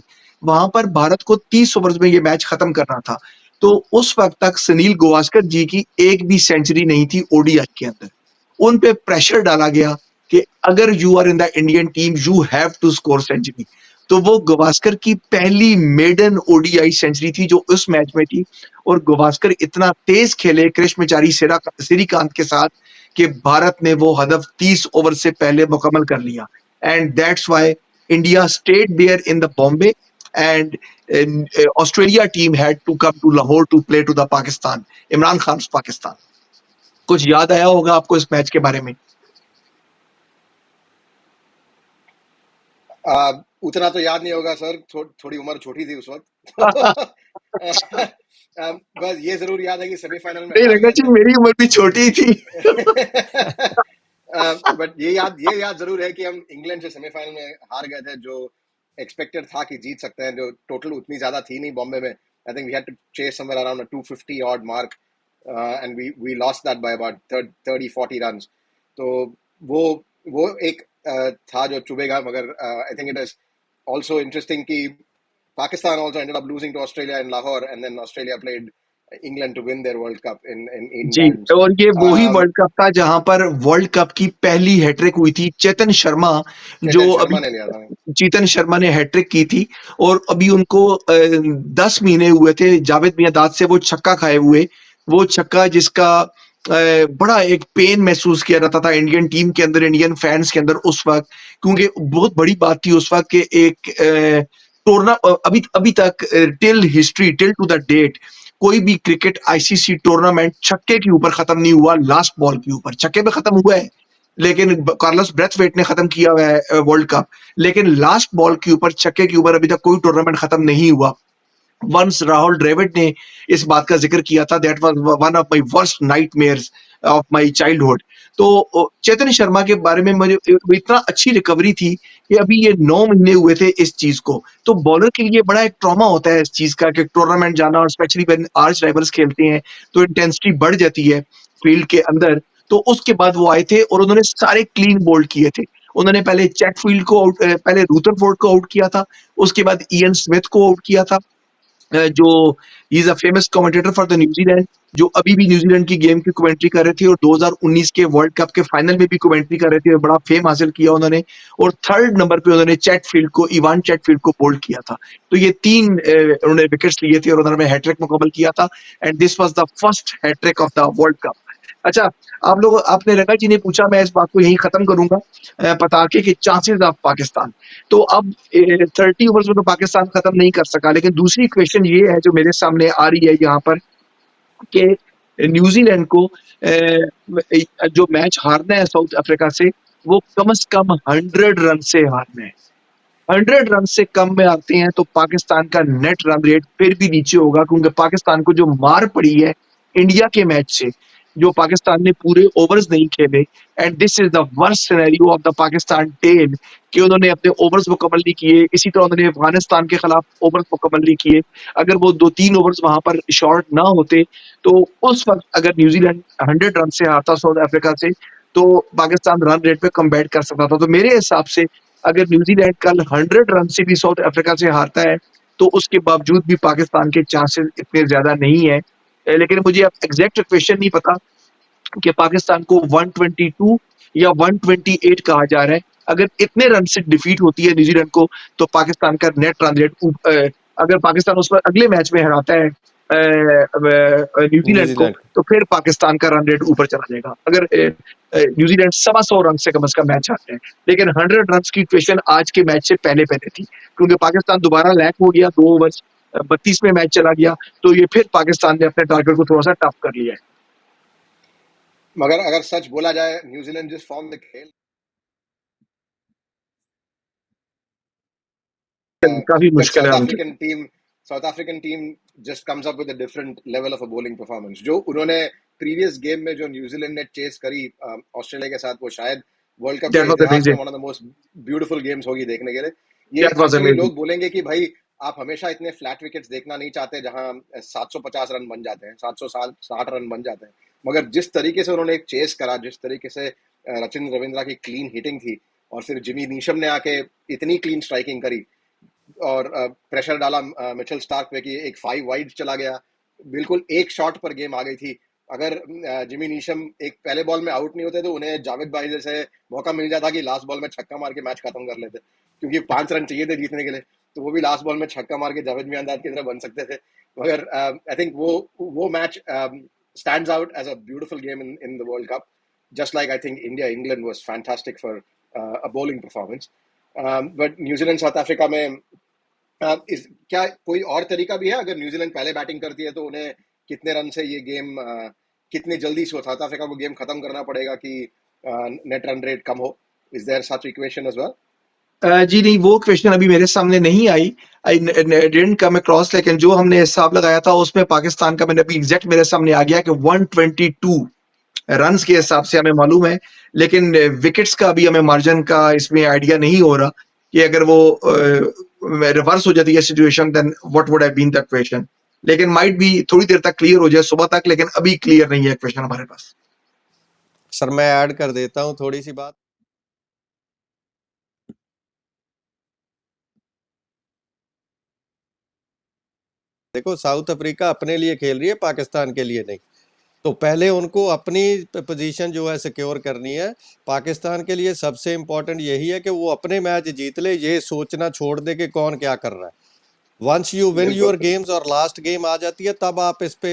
Speaker 2: वहां पर भारत को 30 ओवर्स में ये मैच खत्म करना था। तो उस वक्त तक सुनील गावस्कर जी की एक भी सेंचुरी नहीं थी ओडीआई के अंदर। उन पे प्रेशर डाला गया कि अगर you are in the Indian team you have to score century. तो वो गावस्कर की पहली मेडन ओडीआई सेंचुरी थी जो उस मैच में थी। और गावस्कर इतना तेज खेले कृष्णचारी श्रीकांत के साथ कि भारत ने वो हदफ 30 ओवर से पहले मुकम्मल कर लिया। And that's why India stayed there in the Bombay and Australia team had to come to Lahore to play to the Pakistan, Imran Khan Pakistan. कुछ याद आया होगा आपको इस मैच के बारे में?
Speaker 4: उतना तो याद नहीं होगा सर, थोड़ी उम्र छोटी थी उस वक्त। बस ये जरूर याद है कि सेमीफाइनल में
Speaker 2: नहीं
Speaker 4: हार
Speaker 2: रंगा
Speaker 4: गए
Speaker 2: जी,
Speaker 4: थे।
Speaker 2: मेरी उम्र भी छोटी थी।
Speaker 4: बट ये याद जरूर है कि हम इंग्लैंड से सेमीफाइनल में हार गए थे, जो एक्सपेक्टेड था कि जीत सकते हैं, जो टोटल उतनी ज्यादा थी नहीं बॉम्बे में। I think we had to chase somewhere around 250 odd mark and we lost that by about 30-40 runs. तो वो एक था जो चुभेगा। मगर I think it is also interesting कि Pakistan also ended up losing to Australia in Lahore, and then Australia played England to win their World Cup in
Speaker 2: जी,
Speaker 4: Gardens.
Speaker 2: और ये वो ही वर्ल्ड कप था जहां पर वर्ल्ड कप की पहली हैट्रिक हुई थी। चेतन शर्मा जो
Speaker 4: चेतन
Speaker 2: अभी
Speaker 4: शर्मा ने लिया था।
Speaker 2: चेतन शर्मा ने हैट्रिक की थी और अभी उनको 10 महीने हुए थे जावेद मियांदाद से वो छक्का खाए हुए। वो छक्का जिसका बड़ा एक पेन महसूस किया जाता था इंडियन टीम के अंदर, इंडियन फैंस के अंदर उस वक्त, क्योंकि बहुत बड़ी बात थी उस वक्त के एक टूर्ना अभी अभी तक till history till to the date कोई भी क्रिकेट आईसीसी टूर्नामेंट छक्के के ऊपर खत्म नहीं हुआ, लास्ट बॉल के ऊपर। छक्के पे खत्म हुआ है लेकिन कार्लोस ब्रेथवेट ने खत्म किया हुआ है वर्ल्ड कप, लेकिन लास्ट बॉल के ऊपर छक्के के ऊपर अभी तक कोई टूर्नामेंट खत्म नहीं हुआ। वंस राहुल द्रविड़ ने इस बात का जिक्र किया था, that was one of my worst nightmares of my childhood. तो चेतन शर्मा के बारे में मुझे इतना अच्छी रिकवरी थी कि अभी ये 9 महीने हुए थे इस चीज को। तो बॉलर के लिए बड़ा एक ट्रॉमा होता है इस चीज का कि टूर्नामेंट जाना, और स्पेशली व्हेन आर्च राइवल्स खेलते हैं तो इंटेंसिटी बढ़ जाती है फील्ड के अंदर। तो उसके बाद वो आए थे और उन्होंने सारे क्लीन बोल्ड किए थे। उन्होंने पहले चैटफील्ड को आउट, पहले रूथरफोर्ड को आउट किया था, उसके बाद इयन स्मिथ को आउट किया था, जो is a famous commentator for the New Zealand, जो अभी भी न्यूजीलैंड की गेम की कमेंट्री कर रहे थे और 2019 के वर्ल्ड कप के फाइनल में भी कमेंट्री कर रहे थे, बड़ा फेम हासिल किया उन्होंने। और थर्ड नंबर पे उन्होंने चैटफील्ड को, इवान चैटफील्ड को बोल्ड किया था। तो ये 3 उन्होंने विकेट्स लिए थे और उन्होंने हैट्रिक मुकम्मल किया था and this was the first hat trick of the world Cup. अच्छा, आपने रंगा जी ने पूछा, मैं इस बात को यहीं खत्म करूंगा पताके के चांसेस ऑफ पाकिस्तान। तो अब 30 ओवर्स में तो पाकिस्तान खत्म नहीं कर सका, लेकिन दूसरी क्वेश्चन ये है जो मेरे सामने आ रही है यहाँ पर कि न्यूजीलैंड को जो मैच हारना है साउथ अफ्रीका से, वो कम से कम 100 रन से हारना है। 100 रन से कम में आते हैं तो पाकिस्तान का नेट रन रेट फिर भी नीचे होगा, क्योंकि पाकिस्तान को जो मार पड़ी है इंडिया के मैच से, जो पाकिस्तान ने पूरे ओवर्स नहीं खेले, and this is the worst scenario of the Pakistan team कि उन्होंने अपने ओवर्स मुकम्मल नहीं किए। इसी तरह उन्होंने अफगानिस्तान के खिलाफ ओवर्स मुकम्मल नहीं किए। अगर वो 2-3 ओवर्स वहां पर शॉर्ट ना होते तो उस वक्त अगर न्यूजीलैंड 100 रन से हारता साउथ अफ्रीका से तो पाकिस्तान रन रेट पे कम कर सकता था। तो मेरे हिसाब से अगर न्यूजीलैंड कल 100 रन से भी साउथ अफ्रीका से हारता है तो उसके बावजूद भी पाकिस्तान के चांसेस इतने ज्यादा नहीं है। लेकिन मुझे अब एग्जैक्ट क्वेश्चन नहीं पता कि पाकिस्तान को 122 या 128 कहा जा रहा है। अगर इतने रन से डिफीट होती है न्यूजीलैंड को तो पाकिस्तान का नेट रन रेट, अगर पाकिस्तान उस पर अगले मैच में हराता है न्यूजीलैंड को,
Speaker 3: न्यूजीलैंड
Speaker 2: तो फिर पाकिस्तान का रन रेट ऊपर चला जाएगा। अगर न्यूजीलैंड 125 रन से कम मैच हारते हैं। लेकिन 100 रन की इक्वेशन आज के मैच से पहले थी, क्योंकि पाकिस्तान दोबारा लैक हो गया, 2 ओवर्स 32 में मैच चला गया, तो ये फिर पाकिस्तान ने अपने टारगेट को थोड़ा सा टफ कर लिया है।
Speaker 4: मगर अगर सच बोला जाए, न्यूजीलैंड जिस फॉर्म में खेल
Speaker 2: काफी
Speaker 4: जब
Speaker 2: मुश्किल है उनके
Speaker 4: south African team just comes up with a different level of a bowling performance जो उन्होंने प्रीवियस गेम में जो न्यूजीलैंड ने चेस करी ऑस्ट्रेलिया के साथ, वो शायद वर्ल्ड कप के
Speaker 2: दैट वाज
Speaker 4: इतिहास में
Speaker 2: amazing
Speaker 4: one of the most beautiful games होगी देखने के लिए। ये
Speaker 2: दैट वाज
Speaker 4: एक्चुअली
Speaker 2: अमेजिंग
Speaker 4: लोग बोलेंगे कि भाई आप हमेशा इतने फ्लैट विकेट्स देखना नहीं चाहते जहां 750 रन बन जाते हैं, 760 रन बन जाते हैं, मगर जिस तरीके से उन्होंने एक चेस करा, जिस तरीके से रचिन रविंद्रा की क्लीन हिटिंग थी और फिर जिमी नीशम ने आके इतनी क्लीन स्ट्राइकिंग करी और प्रेशर डाला मिचेल स्टार्क पे कि एक 5 वाइड चला गया, बिल्कुल एक शॉट पर गेम आ गई थी। अगर जिमी नीशम एक पहले बॉल में आउट नहीं होते तो उन्हें जावेद भाई जैसे मौका मिल जाता कि लास्ट बॉल में छक्का मार के मैच खत्म कर लेते, क्योंकि 5 रन चाहिए थे जीतने के लिए, तो वो भी लास्ट बॉल में छक्का मार के जावेद मियांदाद की तरह बन सकते थे। मगर आई थिंक वो match stands out as a beautiful game in the world Cup, just like I think India England was fantastic for a bowling performance. But New Zealand South Africa में क्या कोई और तरीका भी है? अगर न्यूजीलैंड पहले बैटिंग करती है तो उन्हें कितने रन से ये गेम, कितनी जल्दी से साउथ अफ्रीका को गेम खत्म करना पड़ेगा कि नेट रन रेट कम हो? Is there such equation as well?
Speaker 2: जी नहीं, वो क्वेश्चन अभी मेरे सामने नहीं आई, आई डिडंट कम अक्रॉस, लेकिन जो हमने हिसाब लगाया था उसमें पाकिस्तान का मैंने अभी एग्जैक्ट मेरे सामने आ गया कि 122 रन्स के हिसाब से हमें मालूम है, लेकिन विकेट्स का अभी हमें मार्जिन का इसमें आइडिया नहीं हो रहा कि अगर वो रिवर्स हो जाती है situation then what would have been the question, लेकिन माइट भी थोड़ी देर तक क्लियर हो जाए सुबह तक, लेकिन अभी क्लियर नहीं है क्वेश्चन हमारे पास।
Speaker 3: सर मैं ऐड कर देता हूं थोड़ी सी बात। देखो साउथ अफ्रीका अपने लिए खेल रही है, पाकिस्तान के लिए नहीं, तो पहले उनको अपनी पोजीशन जो है सिक्योर करनी है। पाकिस्तान के लिए सबसे इम्पोर्टेंट यही है कि वो अपने मैच जीत ले, ये सोचना छोड़ दे कि कौन क्या कर रहा है। Once you win your games और लास्ट गेम आ जाती है, तब आप इस पे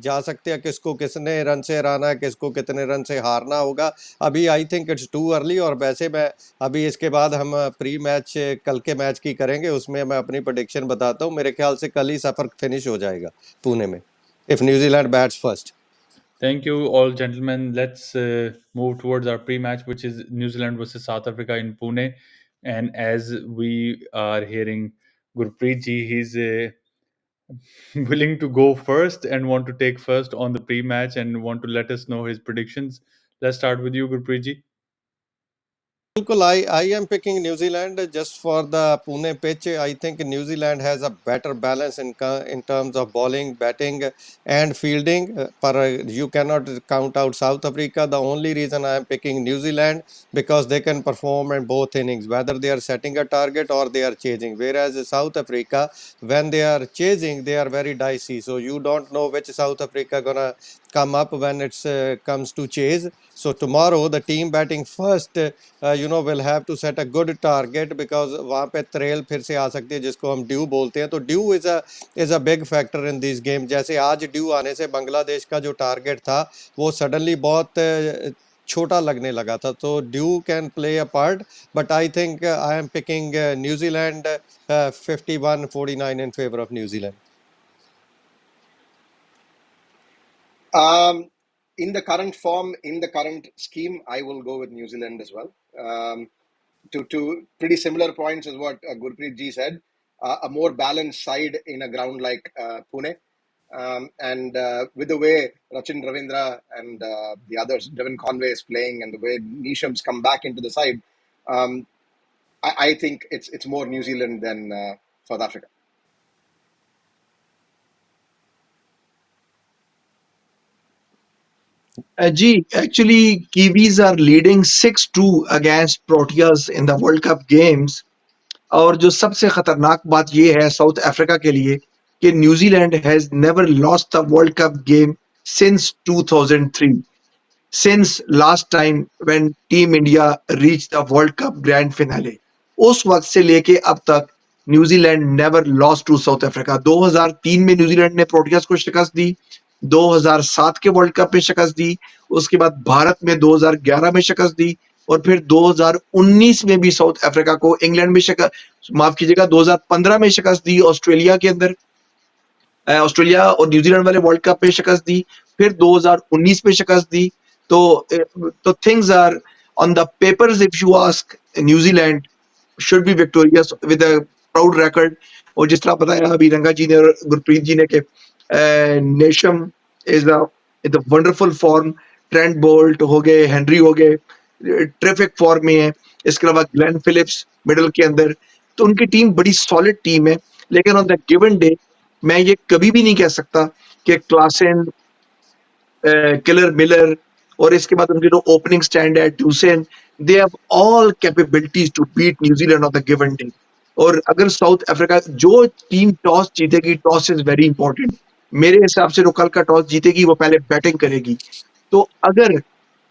Speaker 3: जा सकते हैं किसको कितने रन से हराना है, किसको कितने रन से हारना होगा। अभी I think it's too early, और वैसे मैं अभी इसके बाद हम प्री मैच कल के मैच की करेंगे, उसमें मैं अपनी प्रेडिक्शन बताता हूँ। मेरे ख्याल से कल ही सफर फिनिश हो जाएगा पुणे में, if New Zealand bats first.
Speaker 1: Thank you, all gentlemen. Let's move towards our pre-match, which is New Zealand versus South Africa in Pune. And as we are hearing Gurpreet ji, he's willing to go first and want to take first on the pre-match and want to let us know his predictions. Let's start with you, Gurpreet ji.
Speaker 3: बिल्कुल, I am picking New Zealand just for the Pune pitch. I think New Zealand has a better balance in terms of bowling, batting, and fielding. But you cannot count out South Africa. The only reason I am picking New Zealand because they can perform in both innings, whether they are setting a target or they are chasing. Whereas South Africa, when they are chasing, they are very dicey. So you don't know which South Africa gonna come up when it's comes to chase. So tomorrow the team batting first will have to set a good target, because वहाँ पे त्रेल फिर से आ सकती है जिसको हम due बोलते हैं। तो due is a big factor in this game. जैसे आज ड्यू आने से बांग्लादेश का जो टारगेट था वो सडनली बहुत छोटा लगने लगा था, तो due can play a part. But I think I am picking New Zealand 51-49 in favour of New Zealand.
Speaker 4: In the current form, in the current scheme, I will go with New Zealand as well. To pretty similar points as what Gurpreet ji said, a more balanced side in a ground like Pune. And with the way Rachin Ravindra and the others, Devin Conway is playing, and the way Nisham's come back into the side, I think it's more New Zealand than South Africa.
Speaker 2: Ji, actually, Kiwis are leading 6-2 against Proteas in the World Cup games. और जो सबसे खतरनाक बात ये है south Africa के लिए कि New Zealand has never lost the world cup game since 2003, since last time when Team India reached the World Cup grand finale. उस वक्त से लेके अब तक New Zealand never lost to South Africa. 2003 में न्यूजीलैंड ने प्रोटियास को शिकस्त दी, 2007 के वर्ल्ड कप में शिकस्त दी, उसके बाद भारत में 2011 में शिकस्त दी, और फिर 2019 में भी साउथ अफ्रीका को इंग्लैंड में माफ कीजिएगा 2015 में शिकस्त दी, ऑस्ट्रेलिया के अंदर ऑस्ट्रेलिया और न्यूजीलैंड वाले वर्ल्ड कप में शिकस्त दी, फिर 2019 में शिकस्त दी। तो things are on the papers, if you ask, New Zealand should be victorious with a proud record. और जिस तरह बताया अभी रंगा जी ने और गुरप्रीत जी ने कि Neesham is the wonderful form, Trent Boult हो गए, हेनरी हो गए, ट्रिफिक फॉर्म में है. इसके अलावा ग्लेन फिलिप्स मिडल के अंदर. तो उनकी टीम बड़ी सॉलिड टीम है. लेकिन ऑन द गिवन डे मैं ये कभी भी नहीं कह सकता कि क्लासन, किलर मिलर और इसके बाद उनके जो ओपनिंग स्टैंड है ट्यूसेन, they have all capabilities to beat New Zealand on the given day. और अगर साउथ अफ्रीका जो टीम टॉस जीतेगी, टॉस इज वेरी इंपॉर्टेंट. मेरे हिसाब से जो कल का टॉस जीतेगी वो पहले बैटिंग करेगी. तो अगर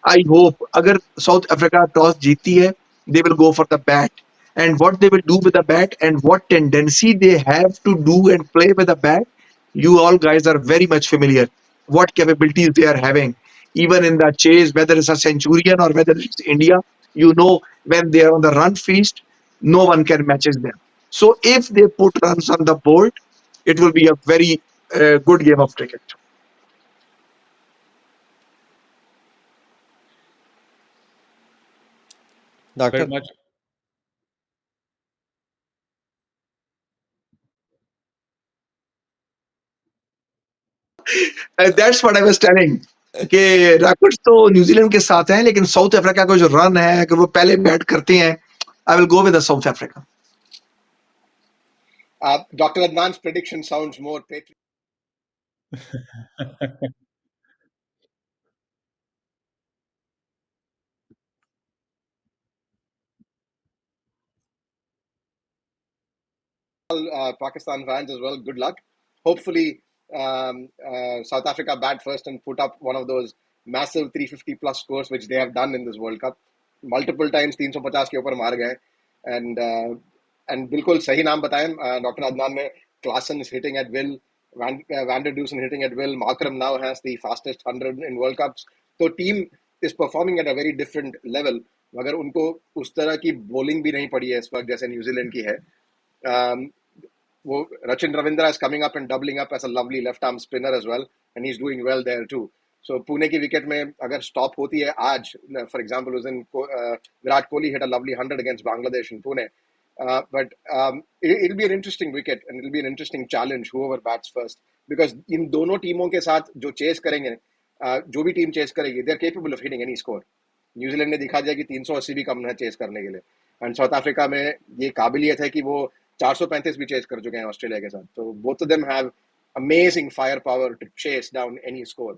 Speaker 2: आई होप अगर साउथ अफ्रीका टॉस जीतती है, they will go for the bat. And what they will do with the bat and what tendency they have to do and play with the bat, you all guys are very much familiar. What capabilities they are having, even in the chase, whether it's a centurion or whether it's India, you know when they are on the run feast, no one can matches them. So if they put runs on the board, it will be a very good game of cricket.
Speaker 1: Very
Speaker 3: Doctor,
Speaker 1: much.
Speaker 2: That's what I was telling. कि rackets तो New Zealand के साथ हैं, लेकिन south Africa का जो run है अगर वो पहले बैट करते हैं, I will go with the south Africa.
Speaker 4: Dr. Adnan's prediction sounds more patriotic. Pakistan fans as well, good luck. Hopefully, South Africa bat first and put up one of those massive 350 plus scores which they have done in this World Cup. Multiple times 350 के ऊपर मार गए. And बिल्कुल सही नाम बताएं doctor Adnan ने. Klassen is hitting at will, Van der Dusen hitting at will, Markram now has the fastest 100 in World Cups. तो team is performing at a very different level. मगर उनको उस तरह की bowling भी नहीं पड़ी है इस वक्त जैसे न्यूजीलैंड की है. Rachin Ravindra is coming up and doubling up as a lovely left arm spinner as well, and he's doing well there too. So Pune की विकेट में अगर स्टॉप होती है आज, for example, उस दिन Virat Kohli hit a lovely 100 against Bangladesh in Pune. But it'll be an interesting wicket and it'll be an interesting challenge whoever bats first, because इन दोनों टीमों के साथ जो चेस करेंगे, जो भी टीम चेस करेगी, they're capable of hitting any score. New Zealand ने दिखा दिया कि 380 भी कम है चेस करने के लिए. एंड साउथ अफ्रीका में ये काबिलियत है कि वो 435 भी चेस कर चुके हैं ऑस्ट्रेलिया के साथ. तो both of them have amazing firepower to chase down any score.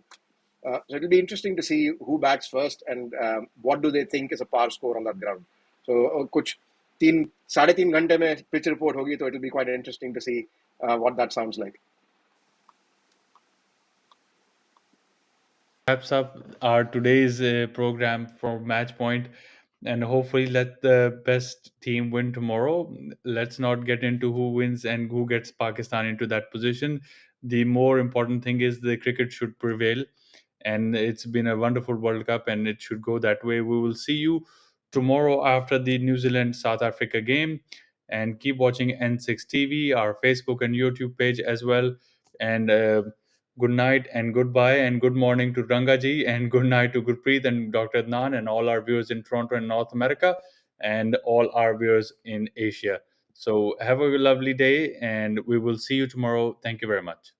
Speaker 4: So it'll be interesting to see who bats first and what do they think is a par score on that ground. So कुछ 3-3.5 घंटे में pitch report होगी, तो it'll be quite interesting to see what that sounds like.
Speaker 1: Wraps up our today's program for Match Point, and hopefully let the best team win tomorrow. Let's not get into who wins and who gets Pakistan into that position. The more important thing is the cricket should prevail, and it's been a wonderful World Cup, and it should go that way. We will see you tomorrow after the New Zealand South Africa game, and keep watching N6 TV, our Facebook and YouTube page as well. And good night and goodbye and good morning to Rangaji, and good night to Gurpreet and Dr. Adnan and all our viewers in Toronto and North America, and all our viewers in Asia. So have a lovely day, and we will see you tomorrow. Thank you very much.